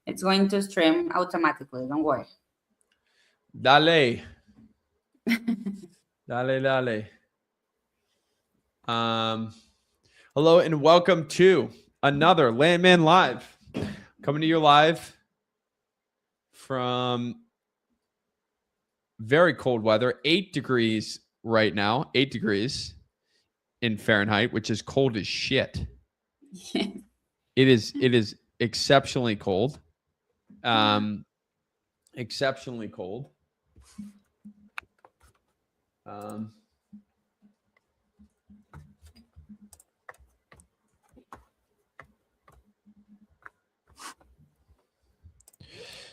It's going to stream automatically. Don't worry. Dale. Dale. Hello and welcome to another Landman Live. Coming to you live from very cold weather, 8 degrees right now, 8 degrees in Fahrenheit, which is cold as shit. It is exceptionally cold. Exceptionally cold.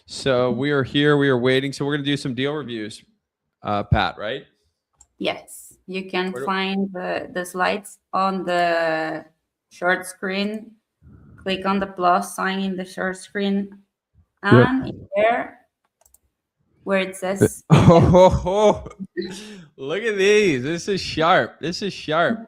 So we are here. We are waiting. So we're going to do some deal reviews, Pat, right? Yes. You can find the slides on the short screen. Click on the plus sign in the short screen. And there, where it says... Oh, look at these. This is sharp. This is sharp.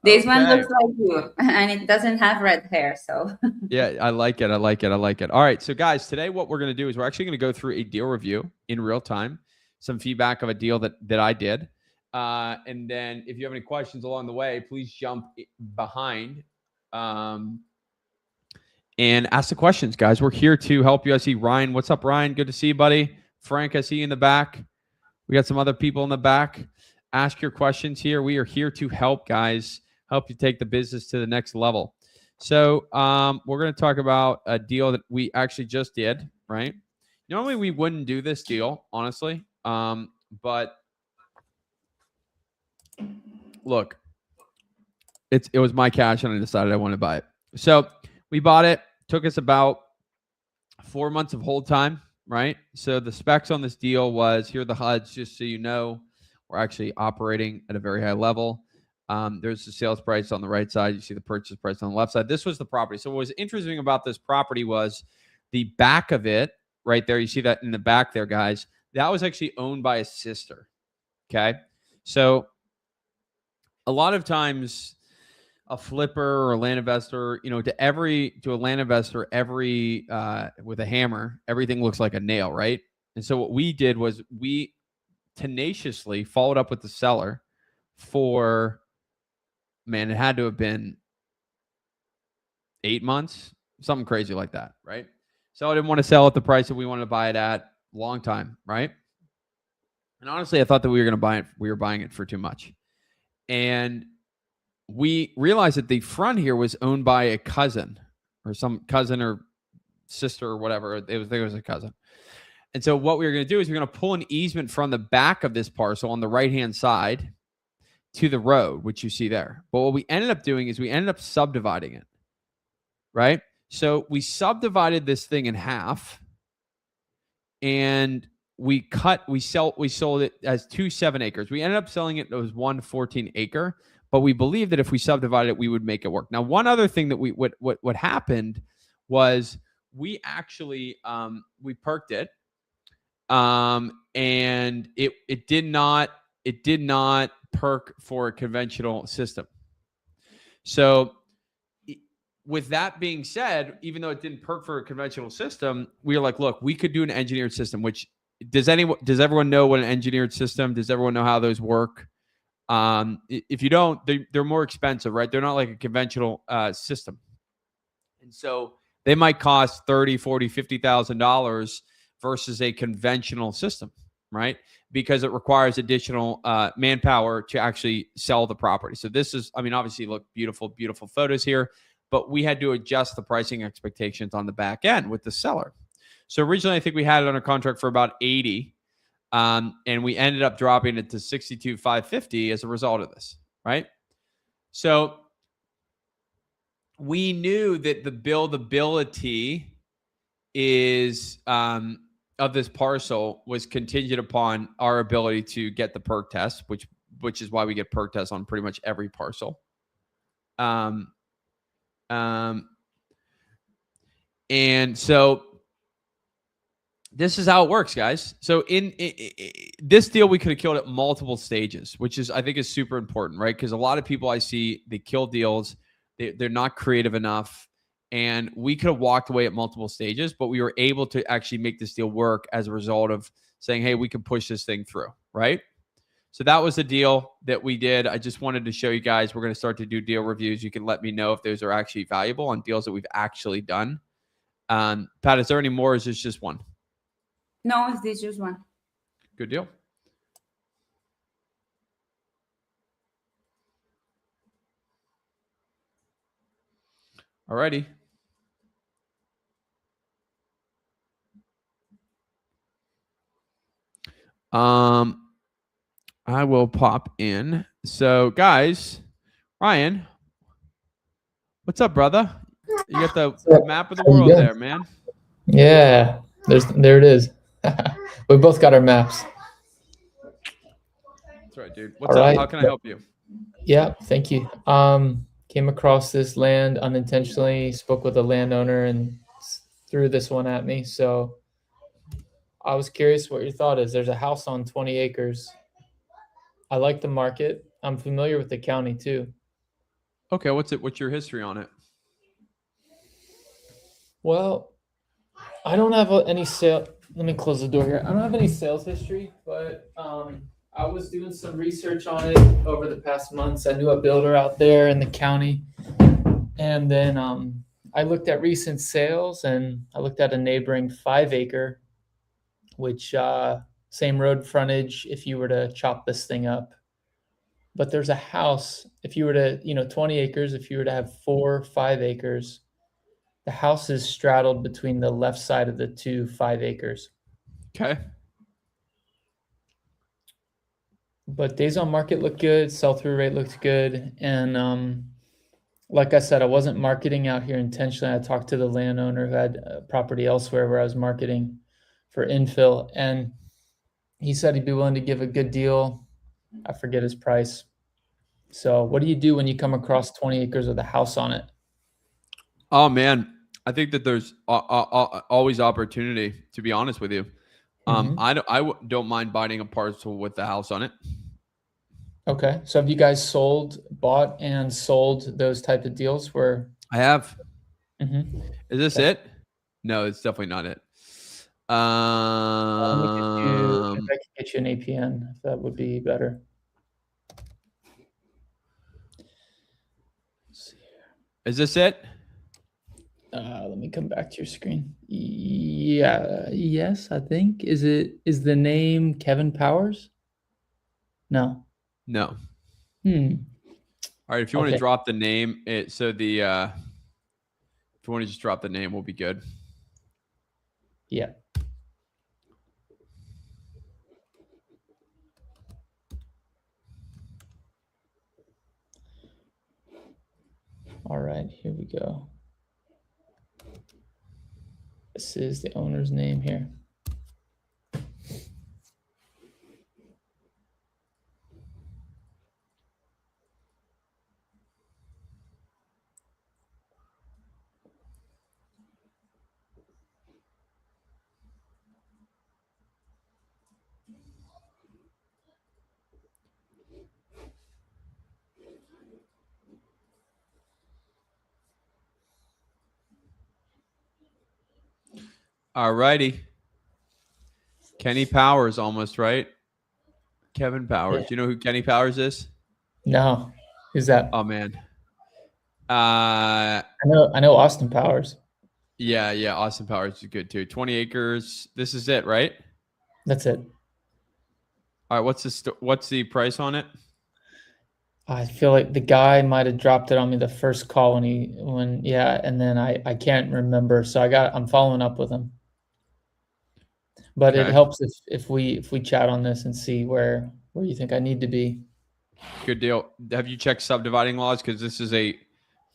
This one looks like you, and it doesn't have red hair, so... Yeah, I like it. I like it. I like it. All right. So, guys, today what we're going to do is we're actually going to go through a deal review in real time, some feedback of a deal that I did. And then if you have any questions along the way, please jump behind and ask the questions, guys. We're here to help you. I see Ryan. What's up, Ryan? Good to see you, buddy. Frank, I see you in the back. We got some other people in the back. Ask your questions here. We are here to help, guys. Help you take the business to the next level. So we're going to talk about a deal that we actually just did, right? Normally we wouldn't do this deal, honestly. But look, it was my cash and I decided I wanted to buy it. So we bought it. Took us about 4 months of hold time, right? So the specs on this deal was, here are the HUDs, just so you know, we're actually operating at a very high level. There's the sales price on the right side. You see the purchase price on the left side. This was the property. So what was interesting about this property was the back of it right there. You see that in the back there, guys. That was actually owned by a sister. Okay. So a lot of times a flipper or a land investor, you know, to a land investor, with a hammer, everything looks like a nail, right? And so what we did was we tenaciously followed up with the seller for, man, it had to have been 8 months, something crazy like that, right? So I didn't want to sell at the price that we wanted to buy it at. Long time, right? And honestly, I thought that we were going to buy it. We were buying it for too much. And we realized that the front here was owned by a cousin or some cousin or sister or whatever. There was a cousin. And so what we were going to do is we're going to pull an easement from the back of this parcel on the right-hand side to the road, which you see there. But what we ended up doing is we ended up subdividing it, right? So we subdivided this thing in half, and we sold it as 2 7-acres. We ended up selling it as 1 14-acre, but we believed that if we subdivided it, we would make it work. Now, one other thing that what happened was we actually we perked it, and it did not perk for a conventional system. So with that being said, even though it didn't perk for a conventional system, we were like, look, we could do an engineered system, which does everyone know what an engineered system? Does everyone know how those work? If you don't, they're more expensive, right? They're not like a conventional system. And so they might cost $30,000, $40,000, $50,000 versus a conventional system, right? Because it requires additional manpower to actually sell the property. So this is, I mean, obviously look, beautiful, beautiful photos here, but we had to adjust the pricing expectations on the back end with the seller. So originally, I think we had it under contract for about 80, and we ended up dropping it to 62,550 as a result of this, right? So we knew that the buildability is of this parcel was contingent upon our ability to get the perk test, which is why we get perk tests on pretty much every parcel. And so this is how it works, guys. So in this deal, we could have killed at multiple stages, which is, I think, is super important, right? Because a lot of people I see, they kill deals. They're not creative enough. and we could have walked away at multiple stages, but we were able to actually make this deal work as a result of saying, hey, we can push this thing through, right? So that was the deal that we did. I just wanted to show you guys. We're going to start to do deal reviews. You can let me know if those are actually valuable on deals that we've actually done. Pat, is there any more? Or is this just one? No, it's this just one. Good deal. Alrighty. I will pop in. So, guys, Ryan, what's up, brother? You got the map of the world there, man. Yeah, there it is. We both got our maps. That's right, dude. What's up? How can I help you? Yeah, thank you. Came across this land unintentionally, spoke with a landowner and threw this one at me. So I was curious what your thought is. There's a house on 20 acres. I like the market. I'm familiar with the county too. Okay, what's your history on it? Well, I don't have any sale. Let me close the door here. I don't have any sales history, but I was doing some research on it over the past months. I knew a builder out there in the county, and then I looked at recent sales, and I looked at a neighboring 5-acre, which same road frontage if you were to chop this thing up. But there's a house if you were to 20 acres. If you were to have 4 or 5 acres. The house is straddled between the left side of the 2 5 acres. Okay. But days on market look good. Sell-through rate looks good. And like I said, I wasn't marketing out here intentionally. I talked to the landowner who had a property elsewhere where I was marketing for infill. And he said he'd be willing to give a good deal. I forget his price. So what do you do when you come across 20 acres with a house on it? Oh, man. I think that there's always opportunity, to be honest with you. I don't mind buying a parcel with the house on it. Okay. So have you guys bought and sold those type of deals where? I have. Mm-hmm. Is this it? No, it's definitely not it. If I could get you an APN, if that would be better. Let's see here. Is this it? Let me come back to your screen. Yeah. Yes, I think. Is the name Kevin Powers? No. No. All right. If you want to drop the name, if you want to just drop the name, we'll be good. Yeah. All right, here we go. This is the owner's name here. All righty. Kenny Powers, almost right. Kevin Powers. Yeah. Do you know who Kenny Powers is? No. Who's that? Oh, man. I know Austin Powers. Yeah. Austin Powers is good too. 20 acres. This is it, right? That's it. All right. What's the price on it? I feel like the guy might have dropped it on me the first call and then I can't remember. So I'm following up with him. But It helps if we chat on this and see where you think I need to be. Good deal. Have you checked subdividing laws? Because this is a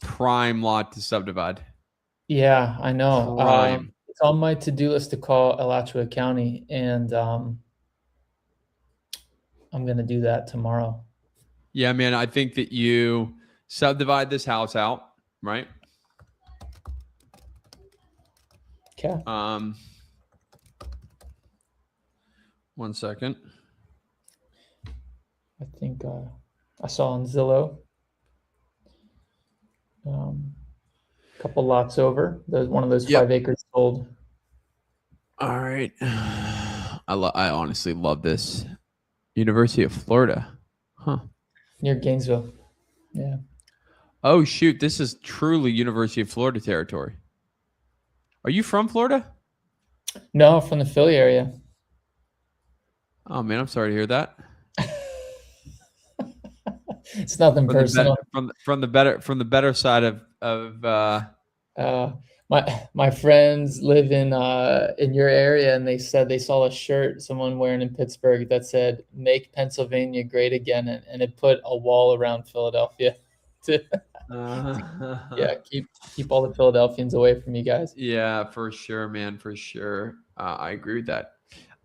prime lot to subdivide. Yeah, I know. Prime. It's on my to-do list to call Alachua County, and I'm going to do that tomorrow. Yeah, man. I think that you subdivide this house out, right? Okay. 1 second. I think I saw on Zillow. Couple lots over. One of those Yep. 5 acres sold. All right. I honestly love this. University of Florida. Huh. Near Gainesville. Yeah. Oh shoot, this is truly University of Florida territory. Are you from Florida? No, from the Philly area. Oh man, I'm sorry to hear that. It's nothing personal. From the better side of My friends live in your area, and they said they saw a shirt someone wearing in Pittsburgh that said "Make Pennsylvania Great Again," and it put a wall around Philadelphia. Yeah, keep all the Philadelphians away from you guys. Yeah, for sure, man, for sure. I agree with that.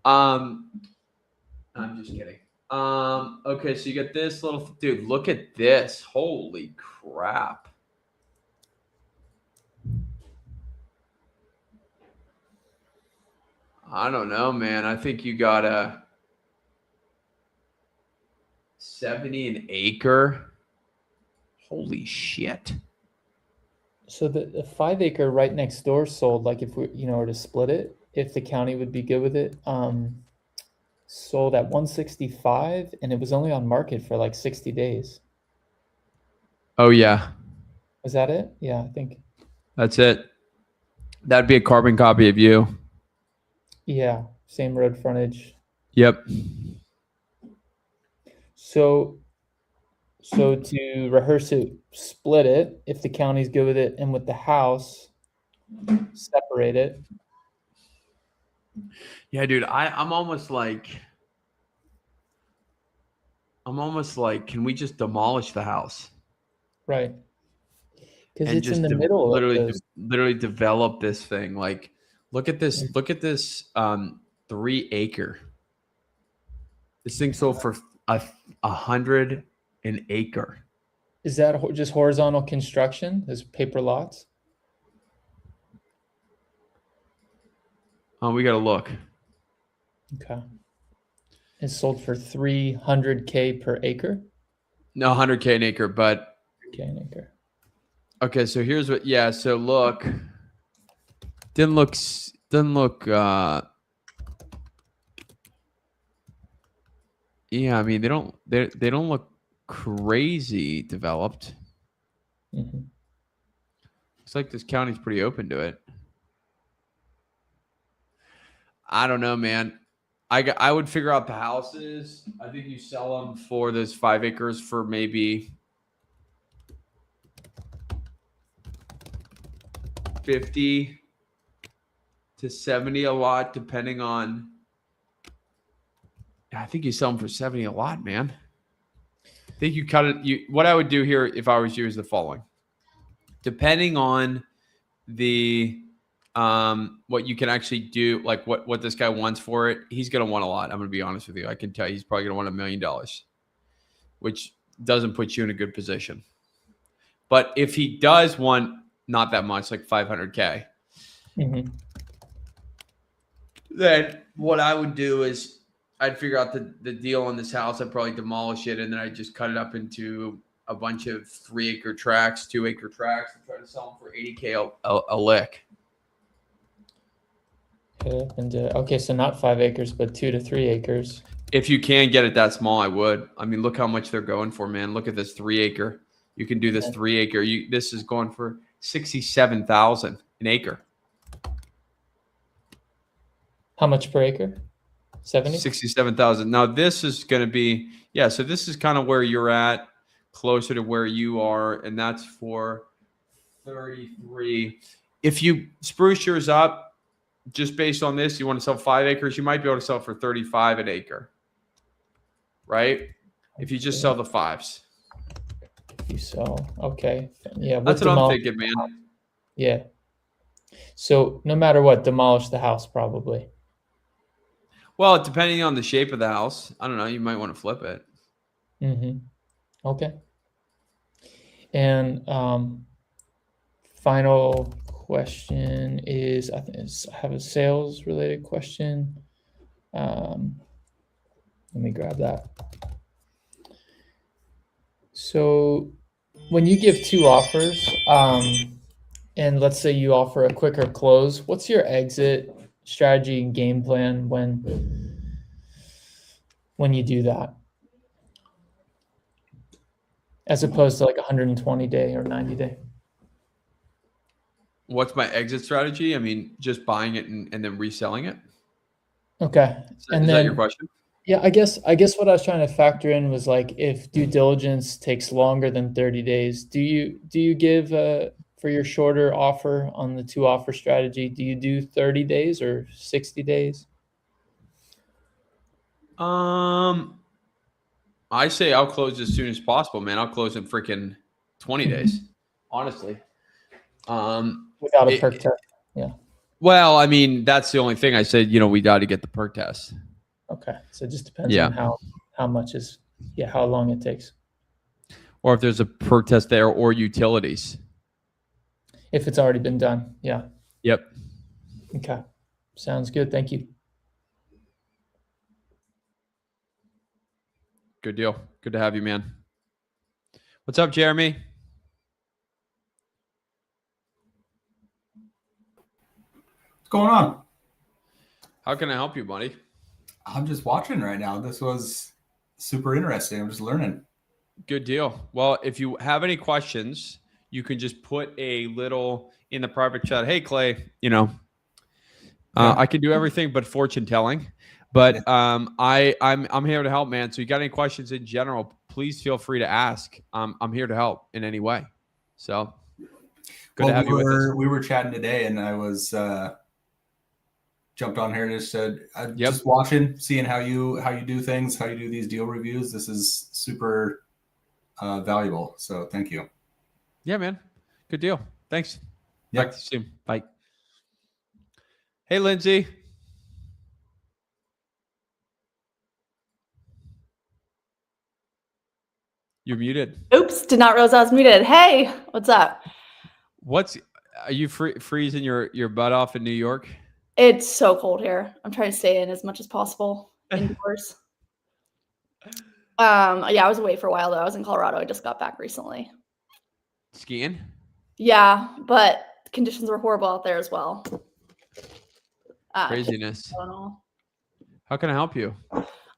I'm just kidding. Okay, so you got this little dude. Look at this. Holy crap. I don't know, man. I think you got a 70 an acre. Holy shit. So the 5 acre right next door sold, like if we were to split it, if the county would be good with it, sold at 165, and it was only on market for like 60 days. Oh yeah. Was that it? Yeah, I think. That's it. That'd be a carbon copy of you. Yeah, same road frontage. Yep. So to rehearse it, split it if the county's good with it, and with the house, separate it. Yeah, dude. I'm almost like, can we just demolish the house? Right. Because And it's just in the middle. literally develop this thing. Like, look at this 3 acre. This thing sold for 100 an acre. Is that just horizontal construction? There's paper lots. Oh, we gotta look. Okay. It's sold for $300K per acre. No, 100K an acre, but K an acre. okay. So here's what. Yeah. So look, didn't look. Yeah, I mean they don't look crazy developed. Mm-hmm. Looks like this county's pretty open to it. I don't know, man. I would figure out the houses. I think you sell them for those 5 acres for maybe 50 to 70 a lot, depending on. I think you sell them for 70 a lot, man. I think you cut it. What I would do here if I was you is the following. Depending on the what you can actually do, like what this guy wants for it, he's gonna want a lot. I'm gonna be honest with you. I can tell you he's probably gonna want $1 million, which doesn't put you in a good position. But if he does want not that much, like 500K, Mm-hmm. then what I would do is I'd figure out the deal on this house. I'd probably demolish it, and then I'd just cut it up into a bunch of 3 acre tracts, 2 acre tracts, and try to sell them for 80K a lick. Okay, so not 5 acres, but 2 to 3 acres. If you can get it that small, I would. I mean, look how much they're going for, man. Look at this 3 acre. You can do this 3 acre. This is going for $67,000 an acre. How much per acre? 70? 67,000. Now this is going to be, yeah. So this is kind of where you're at, closer to where you are, and that's for 33. If you spruce yours up, just based on this, you want to sell 5 acres, you might be able to sell for 35 an acre, right? If you just sell the 5s. You sell, okay, yeah. That's what I'm thinking, man. Yeah. So no matter what, demolish the house probably. Well, depending on the shape of the house, I don't know. You might want to flip it. Mm-hmm. Okay. And final question is, I have a sales related question. Let me grab that. So when you give 2 offers, and let's say you offer a quicker close, what's your exit strategy and game plan when you do that? As opposed to like 120 day or 90 day. What's my exit strategy? I mean, just buying it and then reselling it. Okay. Is And that then your question? yeah, I guess what I was trying to factor in was like if due diligence takes longer than 30 days, do you give for your shorter offer on the 2 offer strategy, do you do 30 days or 60 days? I say I'll close as soon as possible, man. I'll close in freaking 20 days, honestly. Without a perk test. Yeah. Well, I mean, that's the only thing I said, we got to get the perk test. Okay. So it just depends on how much is how long it takes. Or if there's a perk test there or utilities. If it's already been done. Yeah. Yep. Okay. Sounds good. Thank you. Good deal. Good to have you, man. What's up, Jeremy? What's going on? How can I help you, buddy? I'm just watching right now. This was super interesting. I'm just learning. Good deal. Well, if you have any questions, you can just put a little in the private chat. Hey, Clay, I can do everything but fortune telling. But I'm here to help, man. So you got any questions in general, please feel free to ask. I'm here to help in any way. So good to have you with us. We were chatting today, and I was jumped on here and just said, Yep. just watching, seeing how you do things, how you do these deal reviews. This is super valuable. So thank you. Yeah, man. Good deal. Thanks. Yep. Talk to you soon. Bye. Hey, Lindsay. You're muted. Oops, did not realize I was muted. Hey, what's up? Are you freezing your butt off in New York? It's so cold here. I'm trying to stay in as much as possible indoors. Yeah, I was away for a while though. I was in Colorado. I just got back recently. Skiing? Yeah, but conditions were horrible out there as well. Craziness. How can I help you?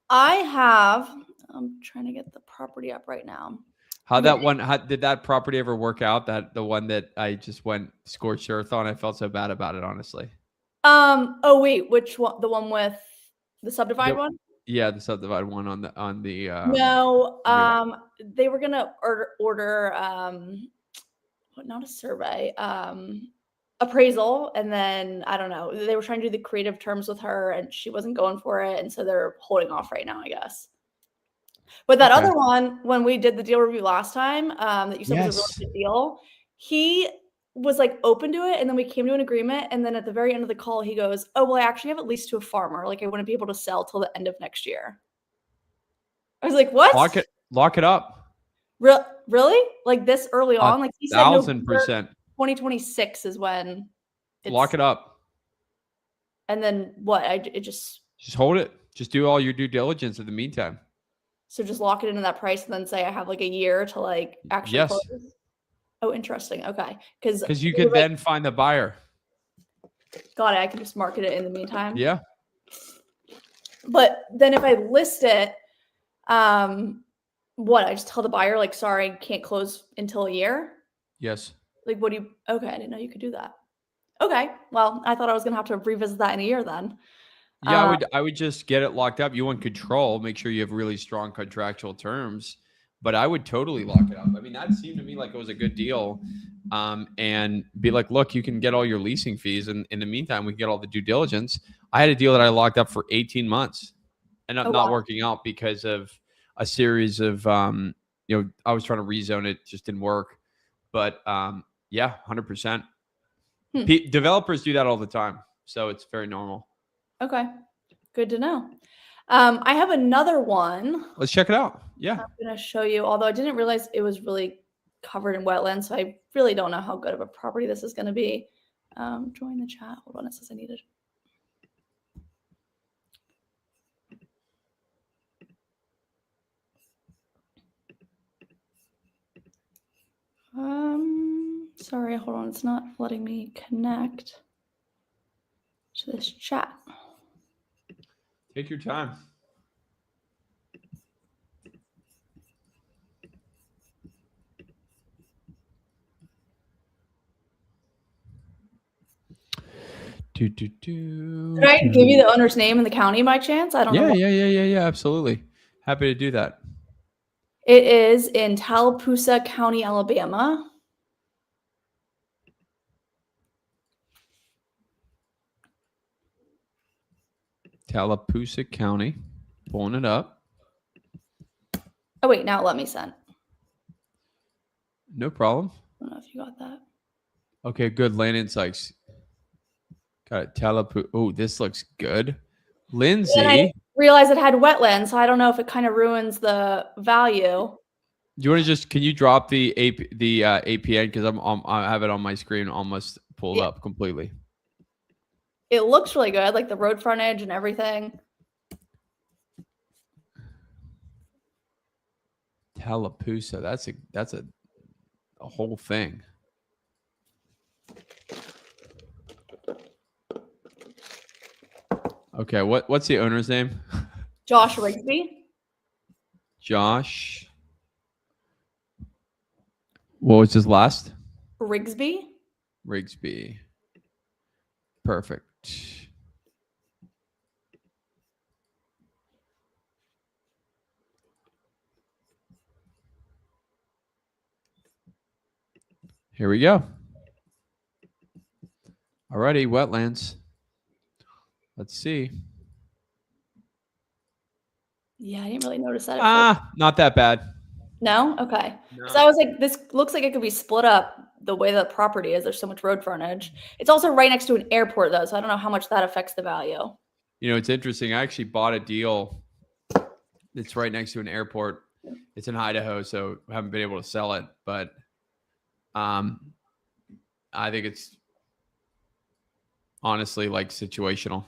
I'm trying to get the property up right now. How did that property ever work out? The one that I just went scorched earth on. I felt so bad about it, honestly. Oh wait, which one? The one with the subdivide one? Yeah, the subdivide one on the. No, they were gonna order not a survey, appraisal, and then I don't know. They were trying to do the creative terms with her, and she wasn't going for it, and so they're holding off right now, I guess. But that other one, when we did the deal review last time, that you said was a really good deal, he was like open to it, and then we came to an agreement, and then at the very end of the call, he goes, "Oh, well, I actually have it leased to a farmer. Like, I wouldn't be able to sell till the end of next year." I was like, "What? Lock it up." Really? Like this early on? Like he said, 1,000%. 2026 is when. Lock it up. And then what? Just hold it. Just do all your due diligence in the meantime. So just lock it into that price and then say I have like a year to like actually close. Oh, interesting. Okay. Because you could then find the buyer. Got it. I can just market it in the meantime. Yeah. But then if I list it, what? I just tell the buyer like, sorry, can't close until a year? Yes. Like, okay, I didn't know you could do that. Okay. Well, I thought I was going to have to revisit that in a year then. Yeah, I would just get it locked up. You want control, make sure you have really strong contractual terms, but I would totally lock it up. I mean, that seemed to me like it was a good deal. And be like, look, you can get all your leasing fees. And in the meantime, we can get all the due diligence. I had a deal that I locked up for 18 months and not working out because of a series of, I was trying to rezone it, just didn't work. But yeah, 100%. Developers do that all the time. So it's very normal. Okay. Good to know. I have another one. Let's check it out. Yeah. I'm going to show you, although I didn't realize it was really covered in wetlands. So I really don't know how good of a property this is going to be. Join the chat. Hold on. It says I need it. Sorry. Sorry, hold on. It's not letting me connect to this chat. Take your time. Could I give you the owner's name and the county by chance? I don't know. Yeah. Absolutely. Happy to do that. It is in Tallapoosa County, Alabama. Tallapoosa County. Pulling it up. Oh, wait, now let me send. No problem. I don't know if you got that. Okay, good. Land Insights. Got it. Tallapoosa. Oh, this looks good. Lindsay. And I realized it had wetlands, so I don't know if it kind of ruins the value. Do you want to just, can you drop the APN? Because I have it on my screen almost pulled up completely. It looks really good, like the road frontage and everything. Tallapoosa. That's a whole thing. Okay, what's the owner's name? Josh Rigsby. Josh. What was his last? Rigsby. Rigsby. Perfect. Here we go. Alrighty, wetlands. Let's see. Yeah, I didn't really notice that. At first. Not that bad. No? Okay. No. So I was like, this looks like it could be split up the way the property is. There's so much road frontage. It's also right next to an airport, though, so I don't know how much that affects the value. You know, it's interesting. I actually bought a deal that's right next to an airport. It's in Idaho, so I haven't been able to sell it, but I think it's honestly like situational.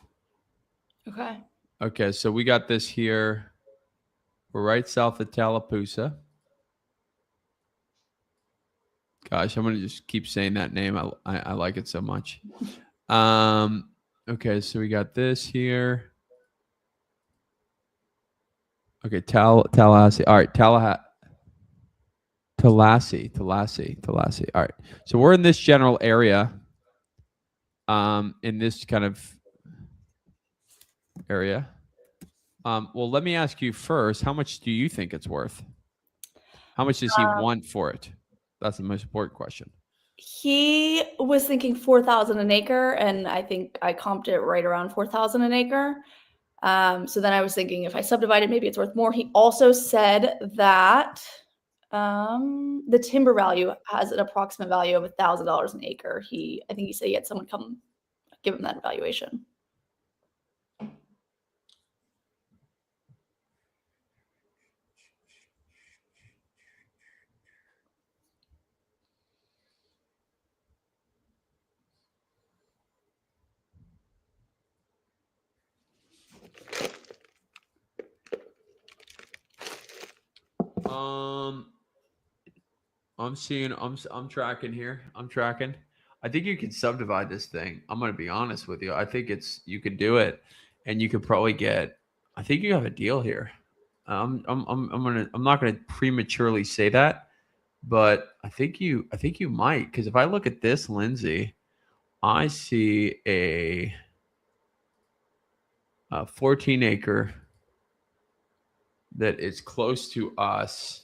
Okay. Okay, so we got this here. We're right south of Tallapoosa. Gosh, I'm gonna just keep saying that name. I like it so much. Okay, so we got this here. Okay, Tallahassee. All right, Tallahassee. All right, so we're in this general area. In this kind of area. Well, let me ask you first. How much do you think it's worth? How much does he want for it? That's the most important question. He was thinking 4,000 an acre, and I think I comped it right around 4,000 an acre. So then I was thinking if I subdivide it, maybe it's worth more. He also said that the timber value has an approximate value of $1,000 an acre. I think he said he had someone come give him that evaluation. I'm tracking here. I'm tracking. I think you can subdivide this thing. I'm going to be honest with you. I think you could do it, and you could probably get. I think you have a deal here. I'm not going to prematurely say that, but I think you might, because if I look at this, Lindsay, I see a 14 acre that is close to us.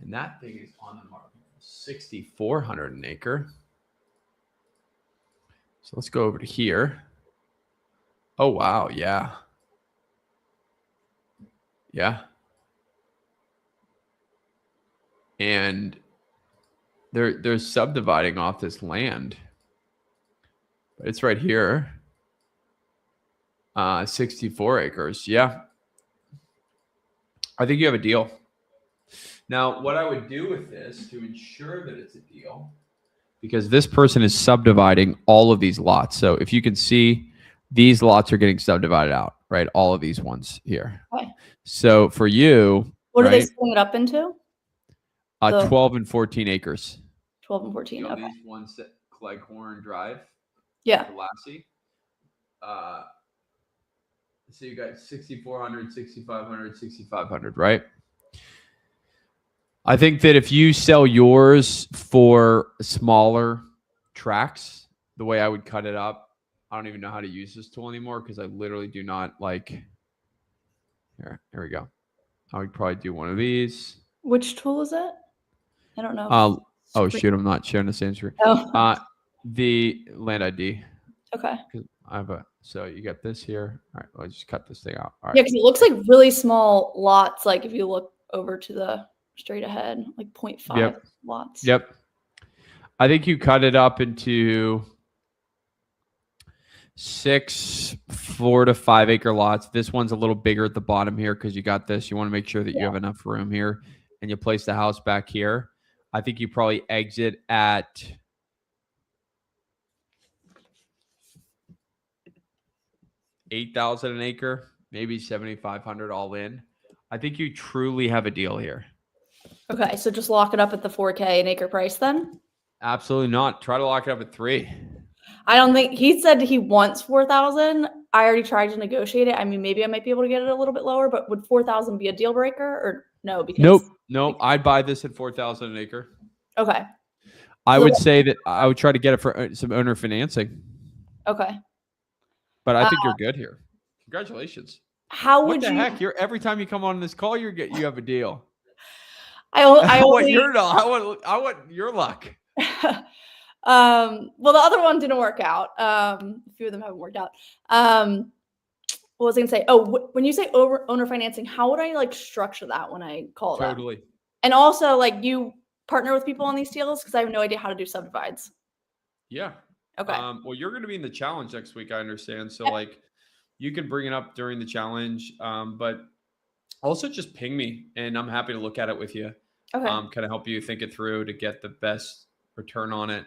And that thing is on the market, 6,400 an acre. So let's go over to here. Oh, wow. Yeah. Yeah. And they're subdividing off this land. But it's right here. 64 acres. Yeah. I think you have a deal. Now, what I would do with this to ensure that it's a deal, because this person is subdividing all of these lots. So if you can see, these lots are getting subdivided out, right? All of these ones here. Okay. So for you, what are they right, splitting it up into? 12 and 14 acres. 12 and 14. You know, Okay. these ones that Cleghorn Drive, Yeah. Lassie. So you got 6,400, 6,500, 6,500, right? I think that if you sell yours for smaller tracks, the way I would cut it up, I don't even know how to use this tool anymore because I literally do not like. Here we go. I would probably do one of these. Which tool is it? I don't know. Oh shoot, I'm not sharing the same screen. Oh. The land ID. Okay. I have so you got this here. All right, I'll just cut this thing out. All right. Yeah, because it looks like really small lots. Like if you look over to the straight ahead, like 0.5 lots. Yep. I think you cut it up into 6 4 to 5 acre lots. This one's a little bigger at the bottom here because you got this. You want to make sure that you have enough room here, and you place the house back here. I think you probably exit at $8,000 an acre, maybe 7,500 all in. I think you truly have a deal here. Okay, so just lock it up at the 4K an acre price then? Absolutely not. Try to lock it up at 3. I don't think he said he wants 4,000. I already tried to negotiate it. I mean, maybe I might be able to get it a little bit lower, but would 4,000 be a deal breaker or no? Because Nope. I'd buy this at 4,000 an acre. Okay. I would say that I would try to get it for some owner financing. Okay. But I think you're good here. Congratulations. How What would the you? heck? Every time you come on this call, you have a deal. I I want only, your I want your luck. well, the other one didn't work out. A few of them haven't worked out. What was I gonna say? Oh, when you say owner financing, how would I like structure that when I call them? Totally. And also, like, you partner with people on these deals because I have no idea how to do subdivides. Yeah. Okay. Well, you're going to be in the challenge next week, I understand. So, Yeah. like, you can bring it up during the challenge, but also just ping me, and I'm happy to look at it with you. Okay. Kind of help you think it through to get the best return on it.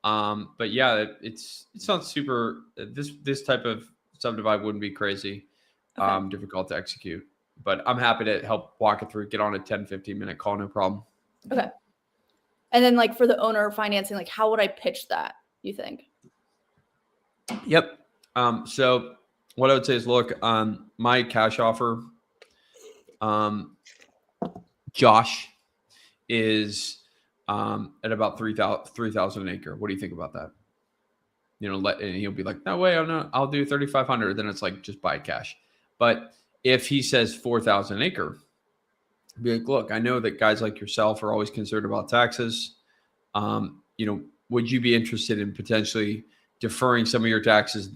But yeah, it's not super. This type of subdivide wouldn't be crazy, Okay. difficult to execute. But I'm happy to help walk it through. Get on a 10-15 minute call, no problem. Okay. And then, like, for the owner financing, like, how would I pitch that, you think? Yep. So what I would say is, look, my cash offer, Josh, is at about 3,000 an acre. What do you think about that? And he'll be like, no way, I'll do 3,500. Then it's like, just buy cash. But if he says 4,000 an acre, be like, look, I know that guys like yourself are always concerned about taxes. Would you be interested in potentially deferring some of your taxes,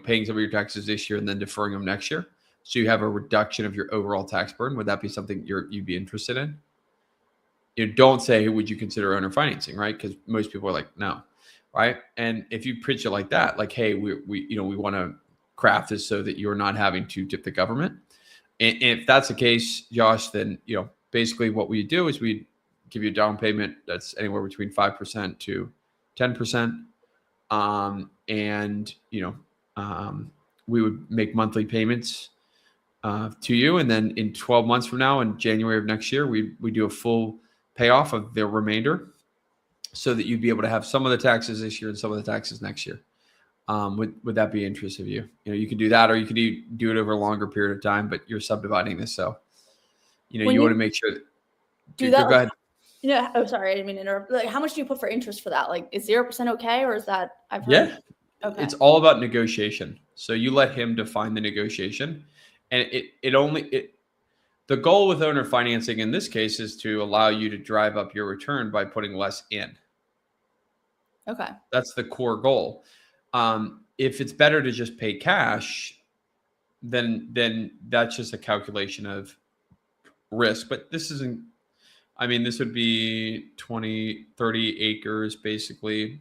paying some of your taxes this year and then deferring them next year? So you have a reduction of your overall tax burden. Would that be something you'd be interested in? Don't say, would you consider owner financing, right? Because most people are like, no, right? And if you pitch it like that, like, hey, we want to craft this so that you're not having to tip the government. And if that's the case, Josh, then, basically what we do is we give you a down payment that's anywhere between 5% to 10%. We would make monthly payments to you. And then in 12 months from now, in January of next year, we do a full payoff of the remainder so that you'd be able to have some of the taxes this year and some of the taxes next year. Would that be interest of you? You could do that, or you could do it over a longer period of time, but you're subdividing this. So, you want to make sure that, do that. Go ahead. Oh, sorry. I didn't mean to interrupt. Like, how much do you put for interest for that? Like, is 0% okay? Or is that, I've heard? Yeah. Okay. It's all about negotiation. So you let him define the negotiation, and the goal with owner financing in this case is to allow you to drive up your return by putting less in. Okay. That's the core goal. If it's better to just pay cash, then that's just a calculation of risk. But this isn't, this would be 30 acres basically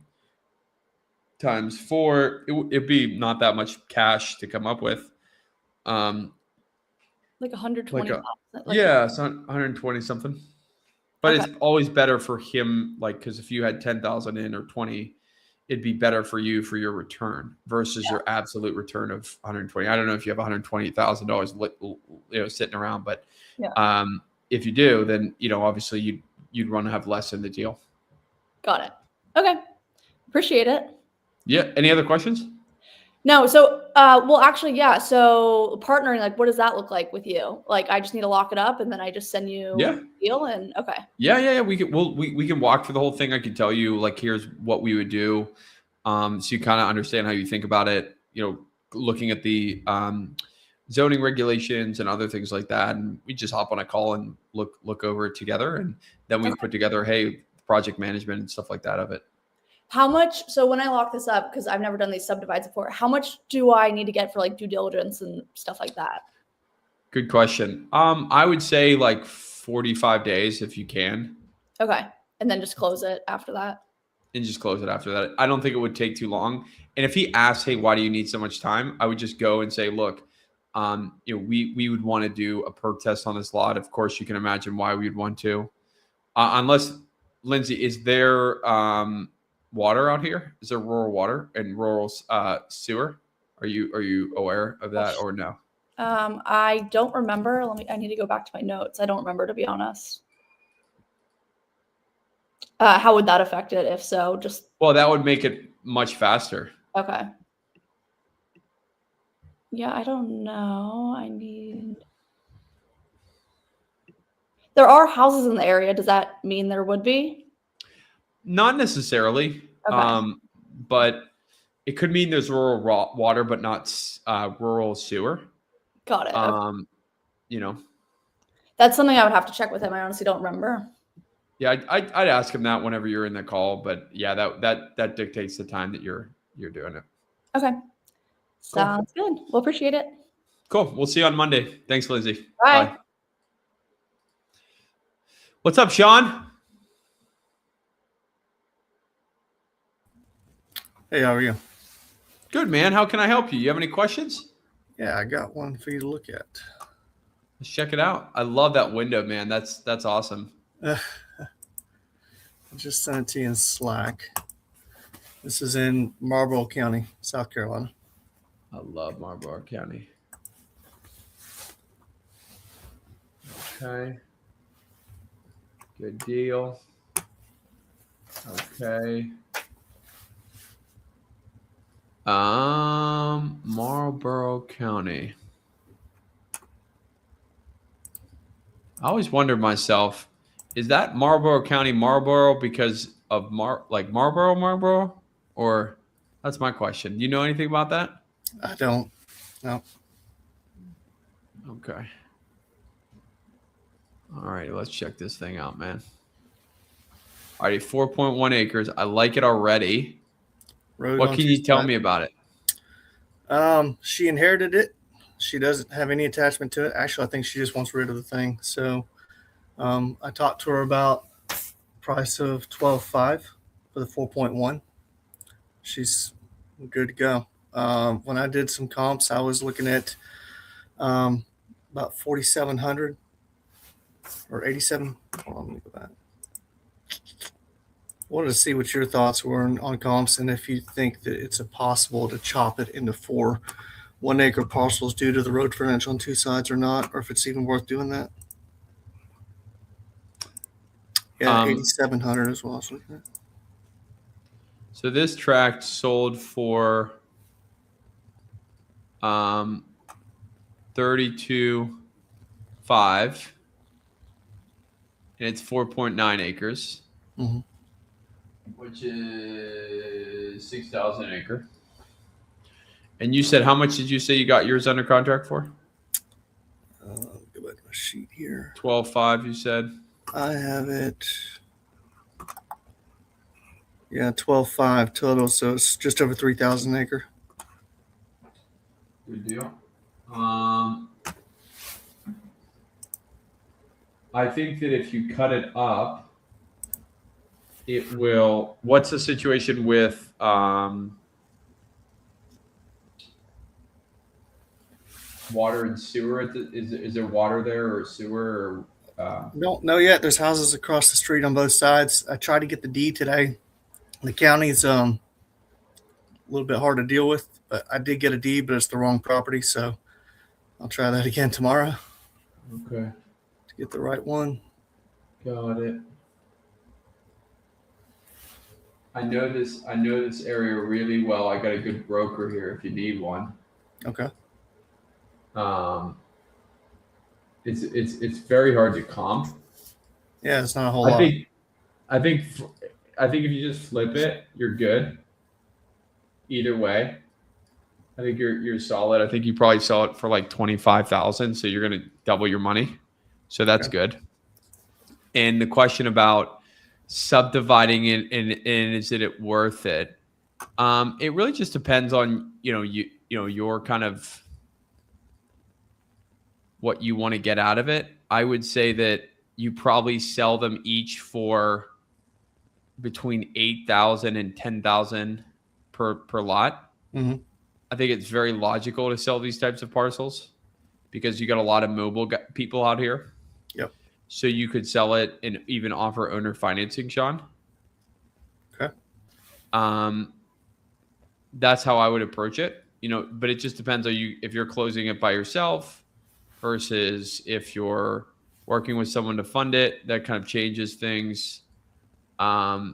times 4. It'd be not that much cash to come up with. Like 120. Yeah, it's not 120 something. But Okay. It's always better for him, because if you had 10,000 in or 20, it'd be better for you for your return versus your absolute return of 120. I don't know if you have $120,000 sitting around, but if you do, then obviously you'd want to have less in the deal. Got it. Okay. Appreciate it. Yeah. Any other questions? No, so well actually, yeah. So partnering, like what does that look like with you? Like I just need to lock it up and then I just send you Yeah. the deal and okay. Yeah. We can walk through the whole thing. I can tell you like here's what we would do. So you kind of understand how you think about it, looking at the zoning regulations and other things like that. And we just hop on a call and look over it together. And then we put together, hey, project management and stuff like that of it. How much, so when I lock this up, because I've never done these subdivides before, how much do I need to get for like due diligence and stuff like that? Good question. I would say like 45 days if you can. Okay. And then just close it after that. And just close it after that. I don't think it would take too long. And if he asks, hey, why do you need so much time? I would just go and say, look, we would want to do a perk test on this lot. Of course, you can imagine why we would want to. Unless, Lindsay, is there water out here? Is there rural water and rural sewer? Are you aware of that or no? I don't remember. I need to go back to my notes. I don't remember, to be honest. How would that affect it? If so, Well, that would make it much faster. Okay. Yeah, I don't know. There are houses in the area. Does that mean there would be? Not necessarily. Okay. But it could mean there's rural water, but not rural sewer. Got it. Okay. That's something I would have to check with him. I honestly don't remember. Yeah, I'd ask him that whenever you're in the call, but yeah, that dictates the time that you're doing it. Okay. Sounds good. We'll appreciate it. Cool. We'll see you on Monday. Thanks, Lindsay. Bye. What's up, Sean? Hey, how are you? Good, man. How can I help you? You have any questions? Yeah, I got one for you to look at. Let's check it out. I love that window, man. That's awesome. I just sent it to you in Slack. This is in Marlboro County, South Carolina. I love Marlboro County. Okay. Good deal. Okay. Marlboro County. I always wondered myself, is that Marlboro County Marlboro because of Marlboro, or that's my question. Do you know anything about that? I don't. No. Okay. All right, let's check this thing out, man. All right, 4.1 acres. I like it already. What can you tell me about it? She inherited it. She doesn't have any attachment to it. Actually, I think she just wants rid of the thing. So I talked to her about price of $12.5 for the 4.1. She's good to go. When I did some comps, I was looking at about 4,700 or 87. Hold on, let me go back. Wanted to see what your thoughts were on comps and if you think that it's possible to chop it into 4 1-acre parcels due to the road frontage on 2 sides or not, or if it's even worth doing that. Yeah, 8,700 is what I was looking at. So this tract sold for $32,500, and it's 4.9 acres, Mm-hmm. which is 6,000 an acre. And you said, how much did you say you got yours under contract for? Go back to my sheet here. 12.5, you said. I have it. Yeah, 12.5 total, so it's just over 3,000 an acre. Good deal. I think that if you cut it up, it will. What's the situation with water and sewer? Is there water there or sewer? Or, Don't know yet. There's houses across the street on both sides. I tried to get the deed today. The county's a little bit hard to deal with, but I did get a deed, but it's the wrong property, so I'll try that again tomorrow. Okay. To get the right one. Got it. I know this area really well. I got a good broker here if you need one. Okay. It's very hard to comp. Yeah, it's not a whole I lot. think if you just flip it, you're good. Either way, I think you're solid. I think you probably sell it for like 25,000, so you're gonna double your money. So that's good. And the question about subdividing it and is it worth it? It really just depends on your kind of what you want to get out of it. I would say that you probably sell them each for between 8,000 and 10,000 per lot. Mm-hmm. I think it's very logical to sell these types of parcels because you got a lot of mobile people out here. Yep. So you could sell it and even offer owner financing, Sean. Okay. That's how I would approach it. But it just depends on you if you're closing it by yourself versus if you're working with someone to fund it. That kind of changes things. Well,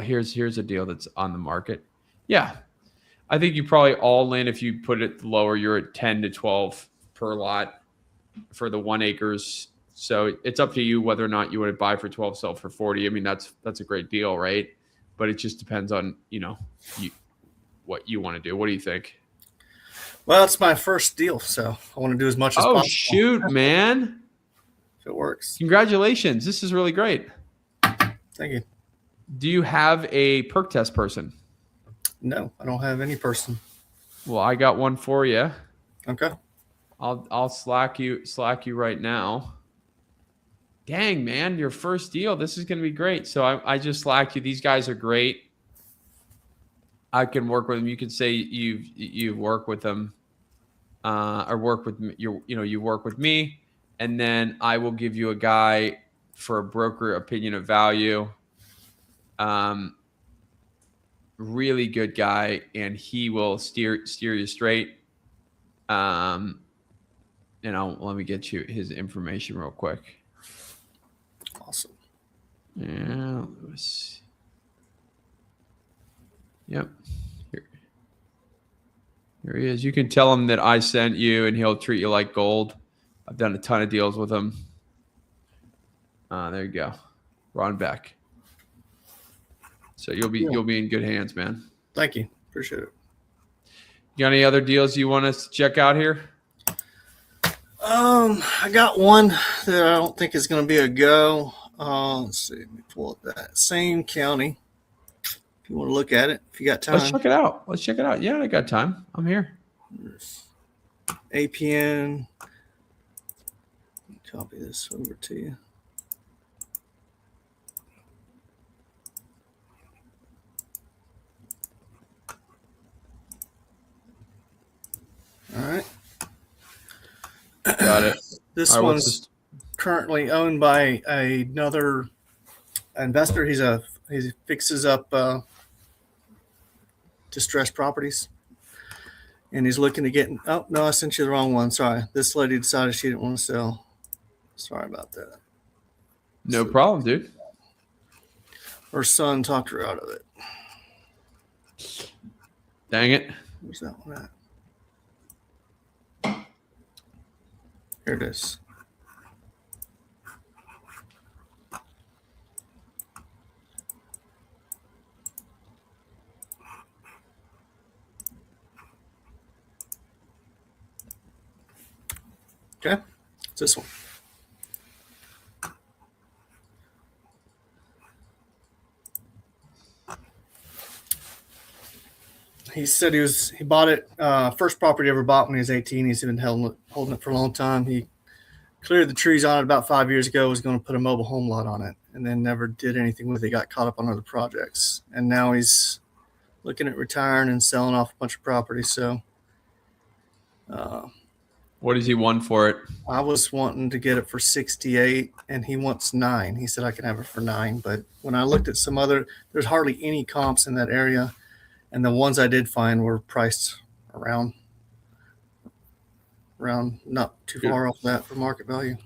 here's a deal that's on the market. Yeah, I think you probably all in if you put it lower. You're at 10 to 12 per lot for the 1 acres. So it's up to you whether or not you want to buy for 12, sell for 40. I mean, that's a great deal, right? But it just depends on what you want to do. What do you think? Well, it's my first deal, so I want to do as much as possible. Oh shoot, man! If it works. Congratulations! This is really great. Thank you. Do you have a perk test person? No, I don't have any person. Well, I got one for you. Okay. I'll slack you right now. Dang, man, your first deal. This is going to be great. So I just slacked you. These guys are great. I can work with them. You can say you've worked with them, or work with me. You work with me, and then I will give you a guy for a broker opinion of value. Really good guy, and he will steer you straight. Let me get you his information real quick. Awesome. Yeah. Yep. Here he is. You can tell him that I sent you, and he'll treat you like gold. I've done a ton of deals with him. There you go, Ron Beck. So you'll be in good hands, man. Thank you. Appreciate it. You got any other deals you want us to check out here? I got one that I don't think is going to be a go. Let's see. Let me pull up that same county. If you want to look at it, if you got time. Let's check it out. Yeah, I got time. I'm here. APN. Copy this over to you. All right. Got it. This All right, one's currently owned by another investor. He fixes up distressed properties, and he's looking to get. Oh no, I sent you the wrong one. Sorry, this lady decided she didn't want to sell. Sorry about that. No problem, dude. Her son talked her out of it. Dang it. Where's that one at? Here it is. Okay, it's this one. He said he bought it, first property he ever bought when he was 18. He's been holding it for a long time. He cleared the trees on it about 5 years ago, was going to put a mobile home lot on it, and then never did anything with it. He got caught up on other projects. And now he's looking at retiring and selling off a bunch of property. So what does he want for it? I was wanting to get it for 68, and he wants 9. He said I can have it for 9. But when I looked at some other, there's hardly any comps in that area. And the ones I did find were priced around not too far off that for market value.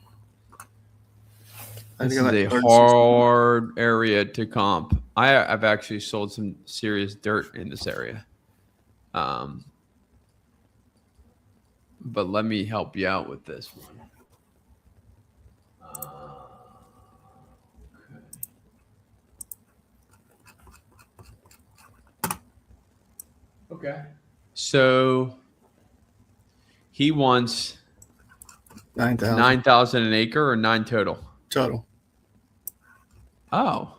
I This think is about a 36. hard area to comp. I've actually sold some serious dirt in this area. But let me help you out with this one. Okay. So he wants 9,000 9,000 an acre or 9 total. total. Oh.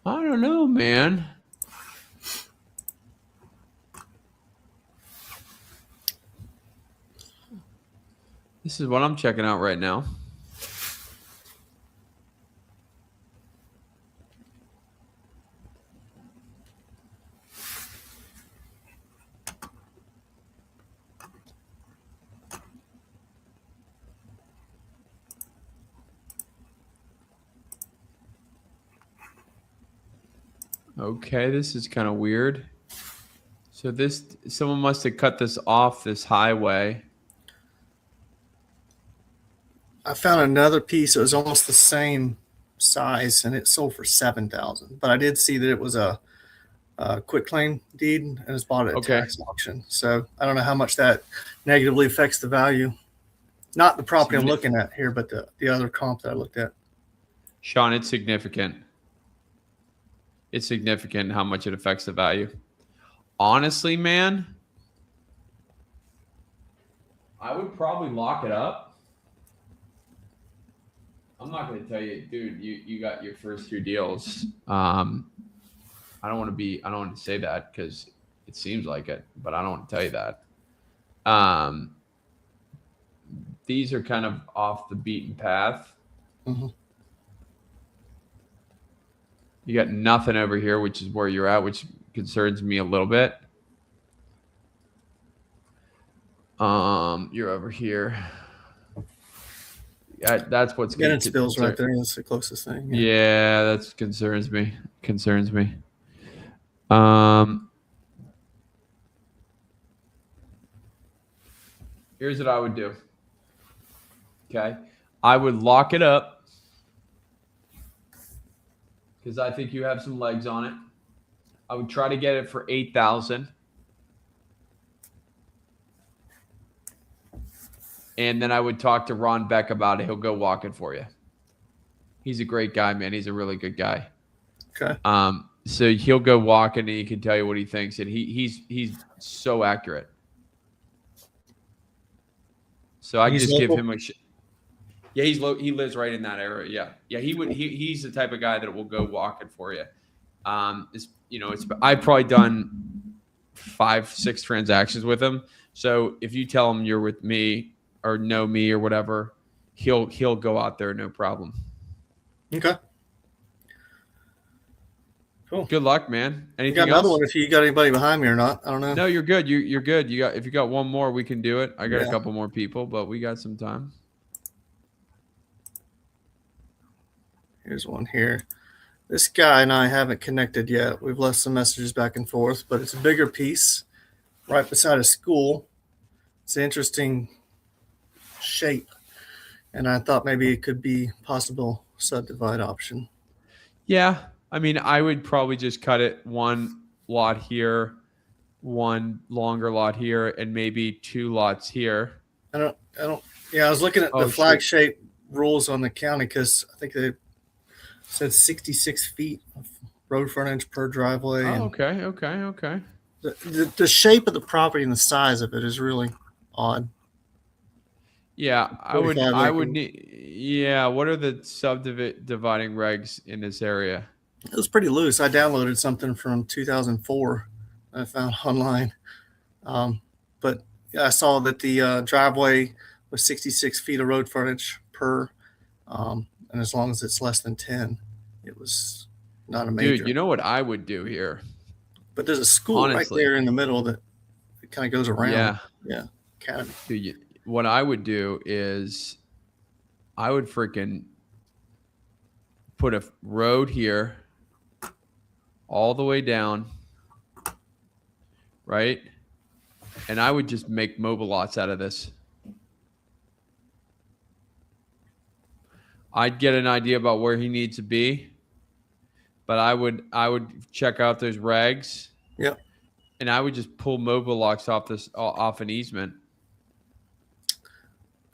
I don't know, man. This is what I'm checking out right now. Okay, this is kind of weird. So someone must have cut this off this highway. I found another piece that was almost the same size, and it sold for 7,000. But I did see that it was a quick claim deed and it's bought at a Okay. tax auction. So I don't know how much that negatively affects the value. Not the property I'm looking at here, but the other comp that I looked at. Sean, it's significant. It's significant how much it affects the value. Honestly, man, I would probably lock it up. I'm not going to tell you, dude, you got your first 2 deals. I don't want to say that because it seems like it, but I don't want to tell you that. These are kind of off the beaten path. Mm-hmm. You got nothing over here, which is where you're at, which concerns me a little bit. You're over here. That's what's Getting spills right there. That's the closest thing. Yeah, that concerns me. Here's what I would do. Okay. I would lock it up because I think you have some legs on it. I would try to get it for 8,000. And then I would talk to Ron Beck about it. He'll go walking for you. He's a great guy, man. He's a really good guy. Okay. So he'll go walking and he can tell you what he thinks. And he's so accurate. So I just give him a yeah, he lives right in that area. Yeah. He's the type of guy that will go walking for you. I've probably done 5-6 transactions with him. So if you tell him you're with me or know me or whatever, he'll go out there, no problem. Okay. Cool. Good luck, man. Anything got another else? one if you got anybody behind me or not. I don't know. No, you're good. You're good. If you got one more, we can do it. I got Yeah. a couple more people, but we got some time. Here's one here. This guy and I haven't connected yet. We've left some messages back and forth, but it's a bigger piece right beside a school. It's an interesting shape, and I thought maybe it could be possible subdivide option. Yeah. I mean, I would probably just cut it 1 lot here, 1 longer lot here, and maybe 2 lots here. I was looking at the flag shape rules on the county because I think they said 66 feet of road frontage per driveway. Oh, okay. The shape of the property and the size of it is really odd. Yeah, I would 45 need. Yeah, what are the subdividing regs in this area? It was pretty loose. I downloaded something from 2004 I found online. But I saw that the driveway was 66 feet of road frontage per, and as long as it's less than 10, it was not a major. Dude, you know what I would do here? But there's a school right there in the middle that it kind of goes around. Yeah. Academy. Dude, what I would do is I would freaking put a road here all the way down, right? And I would just make mobile lots out of this. I'd get an idea about where he needs to be, but I would check out those regs. Yep. And I would just pull mobile locks off an easement.